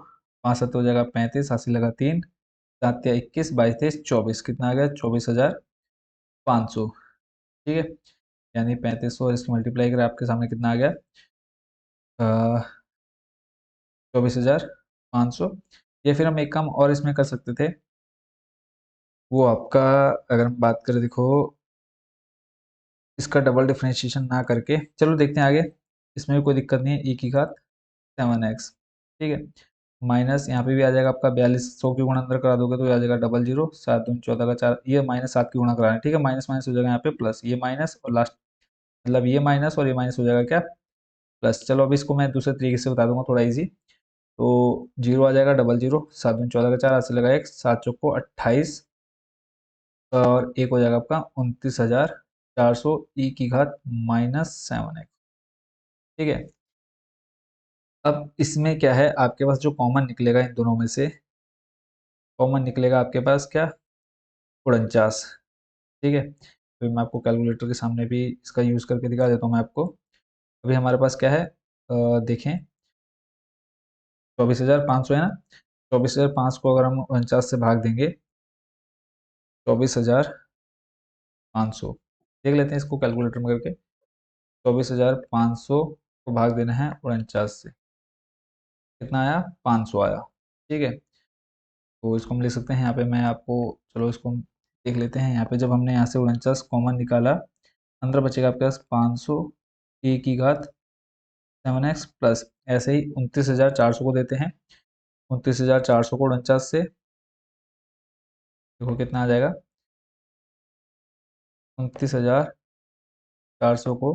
5 7 हो जाएगा 35, 80 लगा 3, 7 या 21, 22 23 24, कितना आ गया 24,500। ठीक है, यानी 3500 इसकी मल्टीप्लाई करें आपके सामने कितना आ गया 24,500। या फिर हम एक काम और इसमें कर सकते थे, वो आपका अगर हम बात करें देखो इसका डबल डिफरेंशिएशन ना करके, चलो देखते हैं आगे, इसमें भी कोई दिक्कत नहीं है। ई की घात 7x, ठीक है, माइनस यहाँ पे भी आ जाएगा आपका 4200 की गुणा अंदर करा दोगे तो ये आ जाएगा डबल जीरो 7 दूनी 14 का 4, ये माइनस 7 की गुणा कराना है। ठीक है, माइनस माइनस हो जाएगा यहाँ पे प्लस, ये माइनस और लास्ट मतलब ये माइनस और ये माइनस हो जाएगा क्या प्लस। चलो अब इसको मैं दूसरे तरीके से बता दूंगा थोड़ा इजी। तो जीरो आ जाएगा डबल जीरो 7 दूनी 14 का 4, अस्सी लगा एक, 7 चौको 28 और एक हो जाएगा आपका 29,400 ई की घात माइनस 7x। ठीक है, अब इसमें क्या है आपके पास जो कॉमन निकलेगा इन दोनों में से, कॉमन निकलेगा आपके पास क्या 49। ठीक है, तो मैं आपको कैलकुलेटर के सामने भी इसका यूज़ करके दिखा देता हूँ मैं आपको। अभी हमारे पास क्या है देखें 24,500 है ना, 24,500 को अगर हम 49 से भाग देंगे 24,500, देख लेते हैं इसको कैलकुलेटर में करके। 24,500 को भाग देना है 49 से, कितना आया 500 आया। ठीक है, तो इसको हम लिख सकते हैं यहाँ पे, मैं आपको चलो इसको हम देख लेते हैं। यहाँ पे जब हमने यहाँ से 49 कॉमन निकाला, अंदर बचेगा आपके पास 500 ई की घात 7x प्लस ऐसे ही 29,400 को देते हैं, 29,400 को 49 से देखो कितना आ जाएगा 29,400 को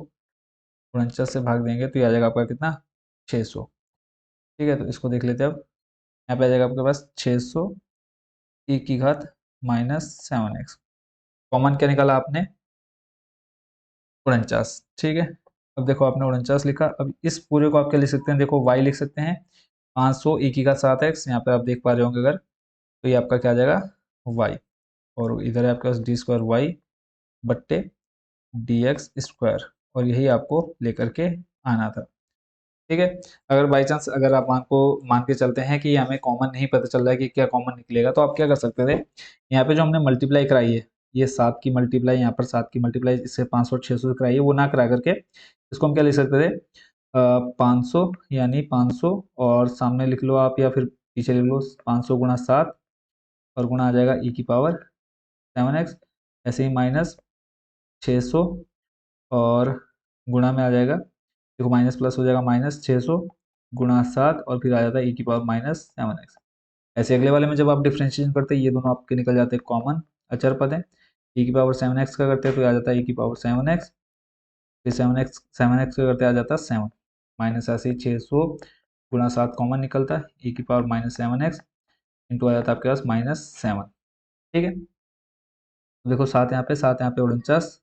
49 से भाग देंगे तो ये आ जाएगा आपका कितना 600। ठीक है, तो इसको देख लेते हैं अब। यहाँ पे आ जाएगा आपके पास 600 ई की घात माइनस 7x। कॉमन क्या निकाला आपने? 49। ठीक है, अब देखो आपने 49 लिखा। अब इस पूरे को आप क्या लिख सकते हैं? देखो y लिख सकते हैं 500 ई की घात 7x। यहाँ पे आप देख पा रहे होंगे अगर, तो ये आपका क्या आ जाएगा? y। और इधर है आपके पास डी स्क्वायर वाई बट्टे डी एक्स स्क्वायर, और यही आपको लेकर के आना था। ठीक है, अगर बाई चांस अगर आप मान के चलते हैं कि हमें कॉमन नहीं पता चल रहा है कि क्या कॉमन निकलेगा, तो आप क्या कर सकते थे? यहाँ पे जो हमने मल्टीप्लाई कराई है, ये 7 की मल्टीप्लाई, यहाँ पर 7 की मल्टीप्लाई इससे 500 600 से कराई है, वो ना करा करके इसको हम क्या लिख सकते थे? 500 यानी 500, और सामने लिख लो आप या फिर पीछे लिख लो 500 गुणा 7, और गुणा आ जाएगा ई की पावर 7x। ऐसे ही माइनस 600, और गुणा में आ जाएगा, देखो माइनस प्लस हो जाएगा, माइनस 600 गुणा 7, और फिर आ जाता है ई की पावर माइनस 7x। ऐसे अगले वाले में जब आप डिफ्रेंशिएशन करते हैं, ये दोनों आपके निकल जाते हैं कॉमन अचर पद है। ई की पावर 7x का करते हैं तो आ जाता है ई की पावर 7x, फिर 7x का करते आ जाता है 7, माइनस ऐसे ही 600 गुणा 7 कॉमन निकलता है, ई की पावर माइनस 7x इंटू आ जाता है आपके पास माइनस 7। ठीक है, तो देखो 7 यहाँ पे, 7 यहाँ पे 49।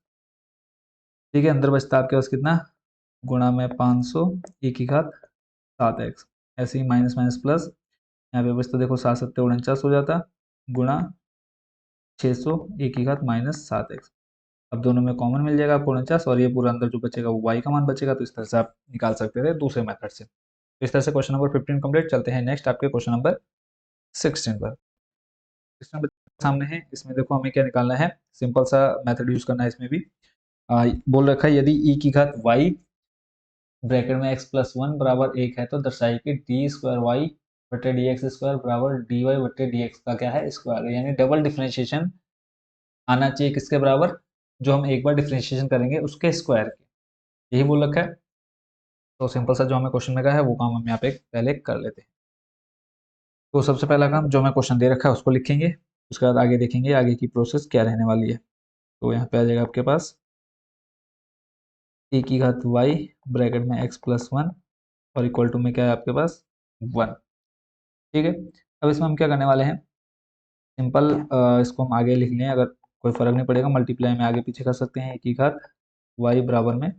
ठीक है, अंदर बचता है आपके पास कितना? गुणा में 500 ई की घात 7x। ऐसे ही माइनस माइनस प्लस, यहाँ पे बचता देखो 7 7 49 हो जाता, गुणा 600 ई की घात माइनस 7x। अब दोनों में कॉमन मिल जाएगा आपको 49, और ये पूरा अंदर जो बचेगा वो y का मान बचेगा। तो इस तरह से आप निकाल सकते थे दूसरे मेथड से। तो इस तरह से क्वेश्चन नंबर 15 कंप्लीट। चलते हैं नेक्स्ट आपके क्वेश्चन नंबर 16 पर। 16 नंबर सामने है, इसमें देखो हमें क्या निकालना है? सिंपल सा मेथड यूज करना है इसमें भी। बोल रखा है यदि ई की घात y ब्रैकेट में x प्लस 1 बराबर 1 है, तो दर्शाइए कि डी स्क्वायर वाई बटे डी एक्स स्क्वायर बराबर डी वाई बटे डी एक्स का क्या है? स्क्वायर। यानी डबल डिफ्रेंशिएशन आना चाहिए किसके बराबर? जो हम एक बार डिफ्रेंशिएशन करेंगे उसके स्क्वायर के। यही बोल रखा है। तो सिंपल सा जो हमें क्वेश्चन में कहा है वो काम हम यहाँ पे पहले कर लेते हैं। तो सबसे पहला काम, जो हमें क्वेश्चन दे रखा है उसको लिखेंगे, उसके बाद आगे देखेंगे आगे की प्रोसेस क्या रहने वाली है। तो यहाँ पे आ जाएगा आपके पास ए की घात वाई ब्रैकेट में एक्स प्लस 1, और इक्वल टू में क्या है आपके पास? 1। ठीक है, अब इसमें हम क्या करने वाले हैं? सिंपल इसको हम आगे लिख लें, अगर कोई फर्क नहीं पड़ेगा, मल्टीप्लाई में आगे पीछे कर सकते हैं। एक ही घात वाई बराबर में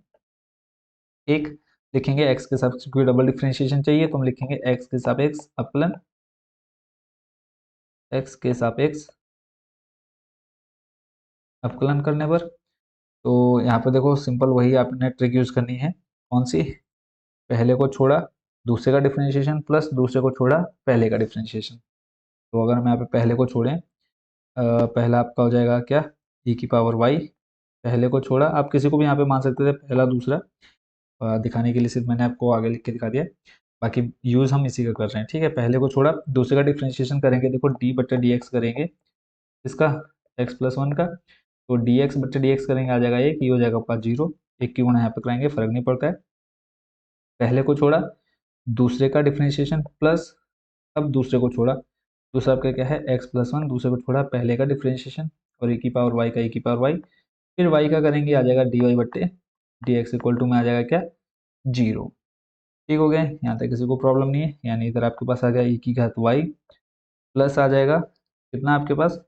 एक लिखेंगे, एक्स के सापेक्ष क्योंकि डबल डिफ्रेंशिएशन चाहिए तो हम लिखेंगे एक्स के सापेक्ष अपलन, एक्स के सापेक्ष अपकलन करने पर। तो यहाँ पे देखो सिंपल वही आपने ट्रिक यूज करनी है। कौन सी? पहले को छोड़ा दूसरे का डिफ्रेंशिएशन, प्लस दूसरे को छोड़ा पहले का डिफ्रेंशिएशन। तो अगर हम यहाँ पे पहले को छोड़ें, पहला आपका हो जाएगा क्या? ई की पावर वाई। पहले को छोड़ा, आप किसी को भी यहाँ पे मान सकते थे, पहला दूसरा। दिखाने के लिए सिर्फ मैंने आपको आगे लिख के दिखा दिया, बाकी यूज हम इसी का कर रहे हैं। ठीक है, पहले को छोड़ा दूसरे का डिफ्रेंशिएशन करेंगे, देखो डी बटे डी एक्स करेंगे इसका, एक्स प्लस 1 का। तो डी एक्स बटे डी एक्स करेंगे, आ जाएगा एक, ये हो जाएगा आपका 0। एक की गुणा यहाँ पे कराएंगे, फर्क नहीं पड़ता है। पहले को छोड़ा दूसरे का डिफ्रेंशिएशन प्लस, अब दूसरे को छोड़ा, दूसरा आपका क्या है? एक्स प्लस 1, दूसरे को छोड़ा पहले का डिफ्रेंशिएशन, और ए की पावर वाई का, ए की पावर वाई। फिर वाई का करेंगे, आ जाएगा डी वाई बट्टे डी एक्स इक्वल टू में आ जाएगा क्या? 0। ठीक हो गया, यहाँ तक किसी को प्रॉब्लम नहीं है। यानी इधर आपके पास आ गया ई की घात वाई प्लस आ जाएगा कितना आपके पास?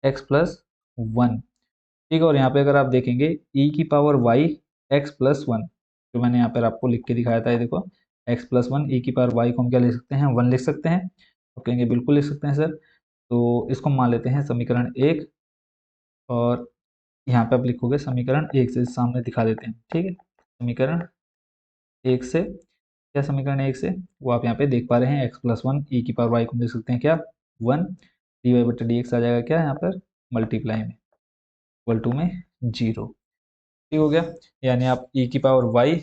X plus 1। ठीक है, और यहाँ पे अगर आप देखेंगे ई की पावर वाई एक्स प्लस 1, जो मैंने यहाँ पर आपको लिख के दिखाया था, ये देखो एक्स प्लस 1, ई की पावर वाई को हम क्या लिख सकते हैं? 1 लिख सकते हैं। तो कहेंगे बिल्कुल लिख सकते हैं सर। तो इसको मान लेते हैं समीकरण 1, और यहाँ पे आप लिखोगे समीकरण 1 से, सामने दिखा देते हैं। ठीक है, समीकरण 1 से, क्या समीकरण 1 से? वो आप यहाँ पे देख पा रहे हैं, एक्स प्लस 1 ई की पावर वाई को हम लिख सकते हैं क्या? 1। डी वाई बटे डी एक्स आ जाएगा क्या यहाँ पर? मल्टीप्लाई में इक्वल टू में 0। ठीक हो गया, यानी आप ई की पावर वाई,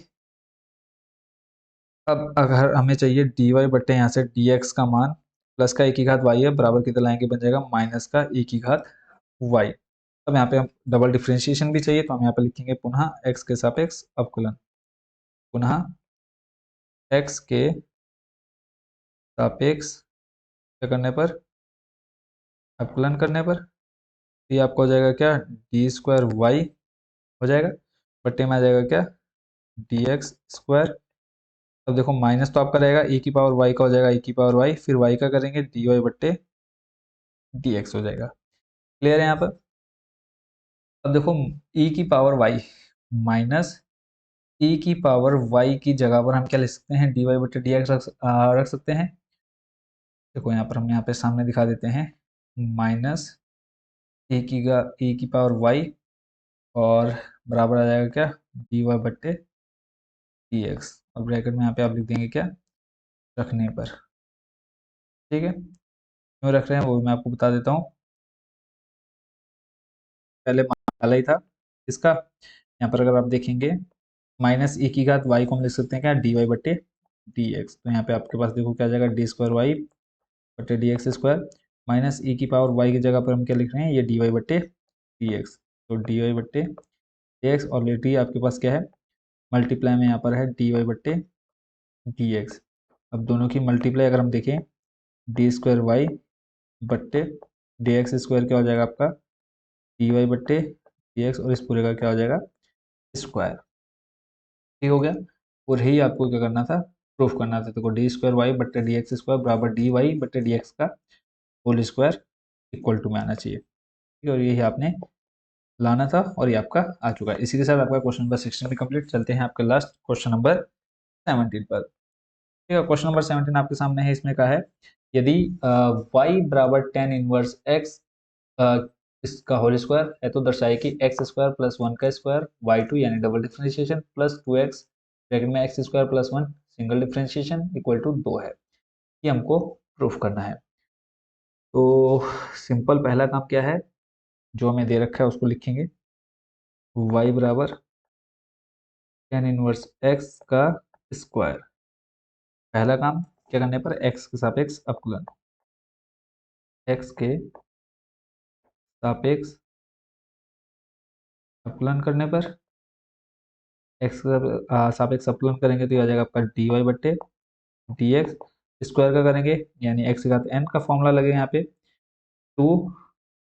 अब अगर हमें चाहिए डी वाई बटे यहाँ से डी एक्स का मान, प्लस का ए की घात वाई है, बराबर कितना लाएंगे? बन जाएगा माइनस का ए की घात वाई। अब यहाँ पे हम डबल डिफ्रेंशिएशन भी चाहिए, तो हम यहाँ पे लिखेंगे पुनः एक्स के सापेक्ष अवकलन, पुनः एक्स के सापेक्ष क्या करने पर? अवकलन करने पर। ये आपको हो जाएगा क्या? डी स्क्वायर वाई हो जाएगा, बट्टे में आ जाएगा क्या? डी एक्स स्क्वायर अब देखो माइनस तो आपका रहेगा ई की पावर वाई का हो जाएगा ई की पावर वाई, फिर वाई का करेंगे डी वाई बट्टे डी एक्स हो जाएगा। क्लियर है यहाँ पर। अब देखो ई की पावर वाई माइनस ई की पावर वाई की जगह पर हम क्या लिख सकते हैं, डी वाई बटे डी एक्स रख सकते हैं। देखो यहाँ पर हम यहाँ पे सामने दिखा देते हैं माइनस ई की पावर वाई और बराबर आ जाएगा क्या, डी वाई बट्टे डी एक्स, और ब्रैकेट में यहाँ पे आप लिख देंगे क्या, रखने पर। ठीक है, क्यों रख रहे हैं वो भी मैं आपको बता देता हूँ। पहले डाला ही था इसका, यहाँ पर अगर आप देखेंगे माइनस ई की घात वाई को हम लिख सकते हैं क्या, डी वाई बट्टे डी एक्स। तो यहाँ पे आपके पास देखो क्या आ जाएगा, डी स्क्वायर वाई बट्टे डी एक्स स्क्वायर, माइनस ई की पावर वाई की जगह पर हम क्या लिख रहे हैं, ये डी वाई बट्टे डी एक्स। तो डी वाई बट्टे डी एक्स और डी आपके पास क्या है, मल्टीप्लाई में यहाँ पर है डी वाई बट्टे डी एक्स। अब दोनों की मल्टीप्लाई अगर हम देखें, डी स्क्वायर वाई बट्टे डी एक्स स्क्वायर क्या हो जाएगा आपका, डी वाई बट्टे डी एक्स, और इस पूरे का क्या हो जाएगा, स्क्वायर। ठीक हो गया। और यही आपको क्या करना था, प्रूफ करना था। तो डी स्क्वायर वाई बट्टे डी एक्स स्क्वायर बराबर डी वाई बट्टे डी एक्स का होल स्क्वायर इक्वल टू में आना चाहिए। ठीक है, और यही आपने लाना था और ये आपका आ चुका है। इसी के साथ आपका क्वेश्चन नंबर 16 भी कंप्लीट। चलते हैं आपके लास्ट क्वेश्चन नंबर 17 पर। ठीक है, क्वेश्चन नंबर 17 आपके सामने है। इसमें कहा है यदि y बराबर टेन इनवर्स x इसका होल स्क्वायर है तो दर्शाए कि एक्स स्क्वायर प्लस वन का स्क्वायर वाई टू यानी double differentiation plus two x bracket में x square plus one single differentiation equal to दो है। ये हमको प्रूफ करना है। तो सिंपल पहला काम क्या है, जो हमें दे रखा है उसको लिखेंगे, y बराबर टेन इनवर्स x का स्क्वायर। पहला काम क्या करने पर, x के सापेक्ष अवकलन, x के सापेक्ष अवकलन करने पर, x का सापेक्ष अवकलन करेंगे तो ये आ जाएगा आपका डी वाई बट्टे डी एक्स। स्क्वायर का करेंगे यानी एक्स का एन का फॉर्मूला लगेगा यहाँ पे टू,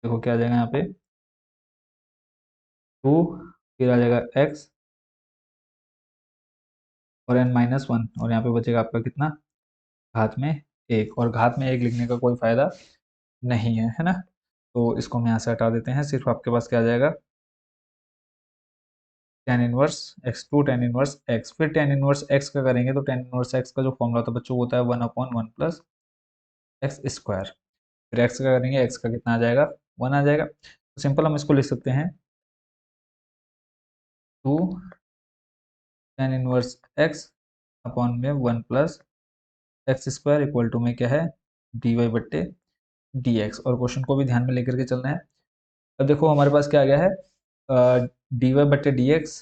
देखो क्या आ जाएगा यहाँ पे टू, फिर आ जाएगा एक्स और एन माइनस वन, और यहाँ पे बचेगा आपका कितना, घात में एक। और घात में एक लिखने का कोई फायदा नहीं है ना, तो इसको हम यहाँ से हटा देते हैं। सिर्फ आपके पास क्या आ जाएगा, tan inverse x two tan inverse x, फिर टेन इनवर्स एक्स का करेंगे तो टेन इनवर्स एक्स का जो फॉर्मूला होता है बच्चों वो होता है one upon one plus x square. फिर एक्स का करेंगे, एक्स का कितना आ जाएगा, वन आ जाएगा। तो सिंपल हम इसको लिख सकते हैं two tan inverse x upon में one plus x square equal to में क्या है, डी वाई बट्टे डी एक्स। और क्वेश्चन को भी ध्यान में लेकर के चलना है। अब देखो हमारे पास क्या आ गया है, डी वाई बट्टे d x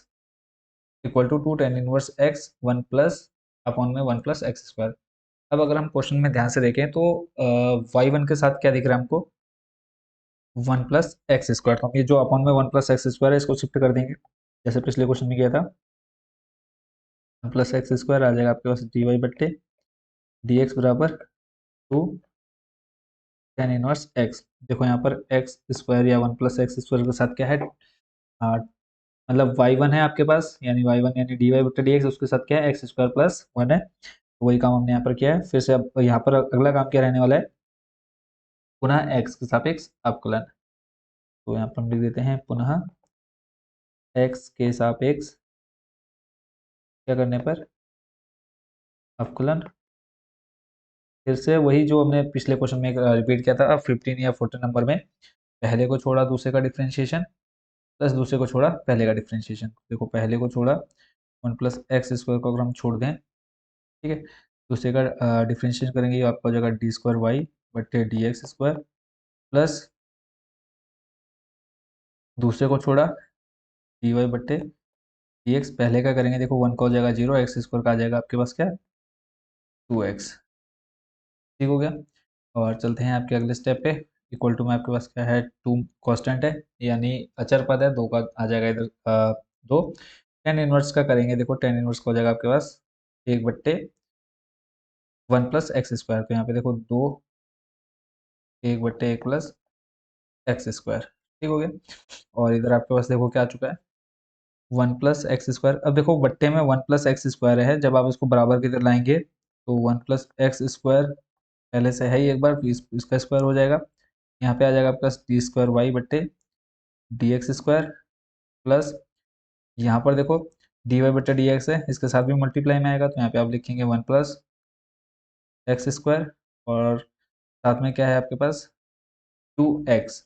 equal to two tan inverse x one plus upon में वन प्लस एक्स स्क्वायर। अब अगर हम क्वेश्चन में ध्यान से देखें तो वाई वन के साथ क्या दिख रहा है हमको, वन प्लस एक्स स्क्वायर। तो हम ये जो अपॉन में वन प्लस एक्स स्क्वायर है इसको शिफ्ट कर देंगे, जैसे पिछले क्वेश्चन में किया था। वन प्लस एक्स स्क्वायर आ जाएगा आपके पास डी वाई बट्टे डी एक्स बराबर टू टेन इनवर्स एक्स। देखो यहाँ पर एक्स स्क्वायर या वन प्लस एक्स स्क्वायर के साथ क्या है, आ, मतलब वाई वन है आपके पास, यानी वाई वन यानी डी वाई बट्टे डी एक्स, उसके साथ क्या है एक्स स्क्वायर प्लस वन है। तो वही काम हमने यहाँ पर किया है। फिर से अब यहाँ पर अगला काम क्या रहने वाला है, पुनः एक्स के सापेक्ष अवकलन। तो यहाँ पर हम लिख देते हैं पुनः एक्स के सापेक्ष क्या करने पर, अवकलन। फिर से वही जो हमने पिछले क्वेश्चन में रिपीट किया था 15 या 14 नंबर में, पहले को छोड़ा दूसरे का डिफ्रेंशिएशन प्लस दूसरे को छोड़ा पहले का डिफ्रेंशिएशन। देखो पहले को छोड़ा वन प्लस एक्स स्क्वायर को अगर हम छोड़ दें, ठीक है, दूसरे का डिफ्रेंशिएशन करेंगे, ये आपका हो जाएगा डी स्क्वायर वाई बट्टे डी एक्स स्क्वायर प्लस दूसरे को छोड़ा डी वाई बट्टे डी एक्स। पहले का करेंगे, देखो वन का हो जाएगा जीरो, एक्स स्क्वायर का आ जाएगा आपके पास क्या, टू एक्स। ठीक हो गया। और चलते हैं आपके अगले स्टेप पे। इक्वल टू में आपके पास क्या है, टू कांस्टेंट है यानी अचर पद है, दो का आ जाएगा इधर दो। टेन इनवर्स का करेंगे, देखो टेन इनवर्स का हो जाएगा आपके पास एक बट्टे वन प्लस एक्स स्क्वायर। तो यहाँ पे देखो दो, एक बट्टे एक प्लस एक्स स्क्वायर। ठीक हो गया। और इधर आपके पास देखो क्या आ चुका है, वन प्लस एक्स स्क्वायर। अब देखो बट्टे में वन प्लस एक्स स्क्वायर है, जब आप इसको बराबर की तरह लाएंगे तो वन प्लस एक्स स्क्वायर पहले से है ही एक बार, तो इसका स्क्वायर हो जाएगा। यहाँ पे आ जाएगा आपका डी स्क्वायर वाई बट्टे डी एक्स स्क्वायर प्लस यहाँ पर देखो डी वाई बट्टे डी एक्स है, इसके साथ भी मल्टीप्लाई में आएगा, तो यहाँ पे आप लिखेंगे वन प्लस एक्स स्क्वायर और साथ में क्या है आपके पास टू एक्स।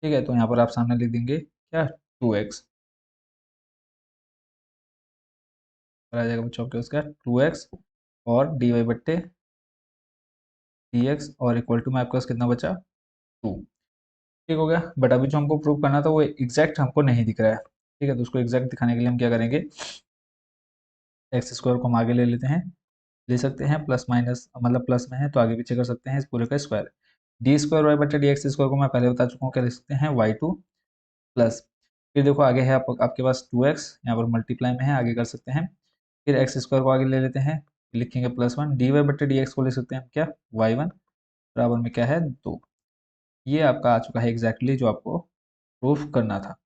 ठीक है, तो यहाँ पर आप सामने लिख देंगे क्या टू एक्स, आ जाएगा बच्चों आपके उसका टू एक्स और डी वाई बट्टे डी एक्स और इक्वल टू में आपके पास कितना बचा टू। ठीक हो गया। बट अभी जो हमको प्रूव करना था वो एग्जैक्ट हमको नहीं दिख रहा है। ठीक है, तो उसको एग्जैक्ट दिखाने के लिए हम क्या करेंगे, एक्स स्क्वायर को हम आगे ले लेते हैं, ले सकते हैं प्लस माइनस, मतलब प्लस में है तो आगे पीछे कर सकते हैं इस पूरे का स्क्वायर। डी स्क्वायर वाई बटे डी एक्स स्क्वायर को मैं पहले बता चुका हूँ, क्या लिख सकते हैं वाई टू प्लस, फिर देखो आगे है आपके पास टू एक्स, यहाँ पर मल्टीप्लाई में है आगे कर सकते हैं, फिर एक्स स्क्वायर को आगे ले लेते हैं, लिखेंगे प्लस वन, डी वाई बटे डी एक्स को ले सकते हैं हम क्या वाई वन बराबर में क्या है दो। ये आपका आ चुका है एग्जैक्टली जो आपको प्रूफ करना था।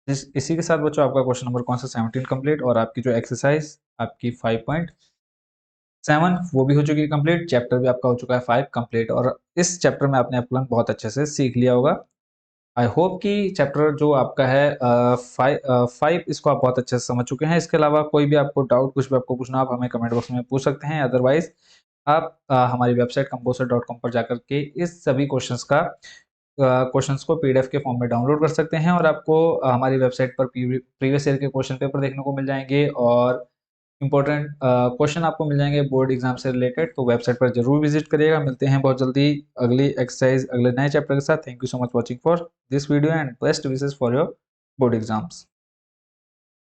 इसी के साथ बच्चों आपका क्वेश्चन नंबर कौन सा 17 कंप्लीट, और आपकी जो एक्सरसाइज आपकी 5.7 वो भी हो चुकी है कंप्लीट, चैप्टर भी आपका हो चुका है 5 कंप्लीट, और इस चैप्टर में आपने अपना बहुत अच्छे से सीख लिया होगा। आई होप कि चैप्टर जो आपका है 5 इसको आप बहुत अच्छे से समझ चुके हैं। इसके अलावा कोई भी आपको डाउट कुछ भी आपको पूछना, आप हमें कमेंट बॉक्स में पूछ सकते हैं, अदरवाइज आप हमारी वेबसाइट कंपोजर.com पर जाकर के इस सभी क्वेश्चंस को पीडीएफ के फॉर्म में डाउनलोड कर सकते हैं, और आपको हमारी वेबसाइट पर प्रीवियस ईयर के क्वेश्चन पेपर देखने को मिल जाएंगे और इंपॉर्टेंट क्वेश्चन आपको मिल जाएंगे बोर्ड एग्जाम से रिलेटेड। तो वेबसाइट पर जरूर विजिट करिएगा। मिलते हैं बहुत जल्दी अगली एक्सरसाइज अगले नए चैप्टर के साथ। Thank you so much watching for this video and best wishes for your board exams.